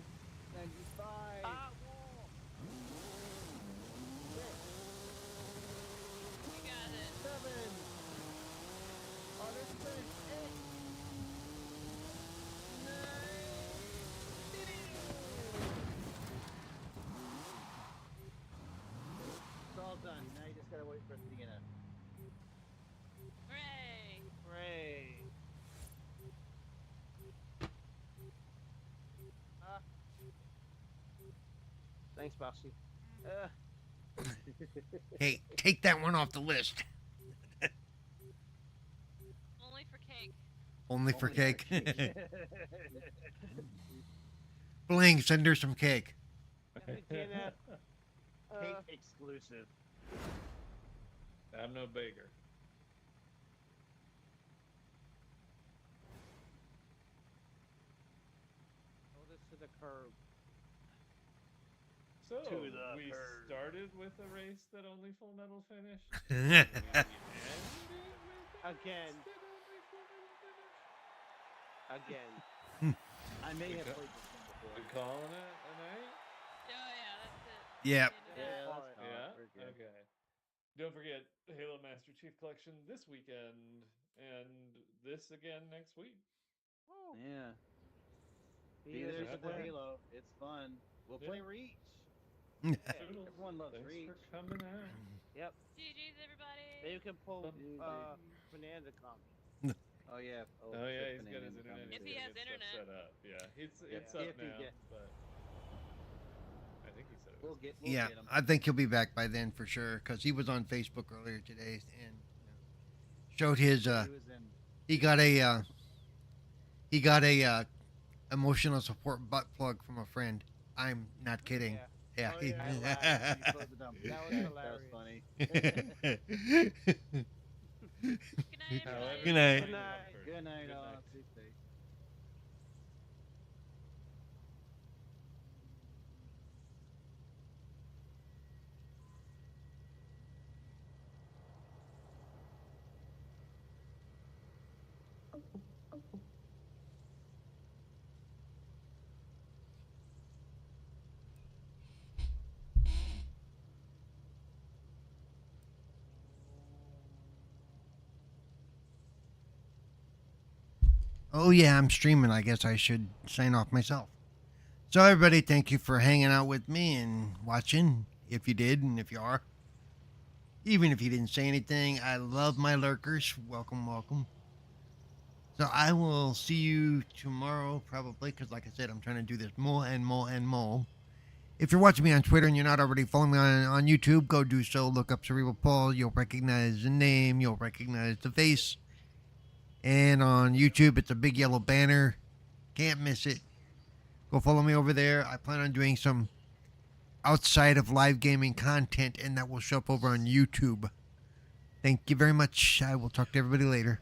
95. Wall. Six. You got it. 7. Oh, there's 6. 8. 9. It's all done. Now you just gotta wait for it to DNF. Hooray! Hooray. Thanks, Bossy. Hey, take that one off the list. Only for Cake. Only for Only Cake. cake. Bling, send her some cake. DNF. Cake exclusive. I'm no beggar. Hold this to the curb. So To the we curb. started with a race that only Full Metal finished. We ended with a Again. race that only Full Metal finished. Again. I may have Okay. played this one before. We calling it a night? Oh yeah, that's it. Yep. End of Yeah, that. let's call it. Yeah. We're good. Okay. Don't forget Halo Master Chief Collection this weekend and this again next week. Yeah. Be Be there there for for that. Halo. It's fun. We'll play Yeah. Reach. Yeah, Toodles. everyone loves Thanks Reach. for coming out. Yep. GG's everybody. Maybe you can pull Dude, Bonanza Comic. Oh yeah. Oh shit, yeah, he's got Bonanza his internet. Comic If He's he gotta has get stuff internet. set up. Yeah, it's If up he now, get- but I think he said it We'll was. get Yeah, him. I think he'll be back by then for sure because he was on Facebook earlier today and showed his. He was in. He got a emotional support butt plug from a friend. I'm not kidding. Yeah. Yeah. Oh, yeah. I laughed when he posted them. That was That hilarious. was funny. Good night, However everybody. Good night. Good night. Comfort. Good night, Good all. night. Stay safe. Oh, yeah, I'm streaming. I guess I should sign off myself. So, everybody, thank you for hanging out with me and watching, if you did, and if you are. Even if you didn't say anything, I love my lurkers. Welcome, welcome. So, I will see you tomorrow, probably, because, like I said, I'm trying to do this more and more and more. If you're watching me on Twitter and you're not already following me on YouTube, go do so. Look up Cerebral Paul. You'll recognize the name, you'll recognize the face. And on YouTube, it's a big yellow banner. Can't miss it. Go follow me over there. I plan on doing some outside of live gaming content, and that will show up over on YouTube. Thank you very much. I will talk to everybody later.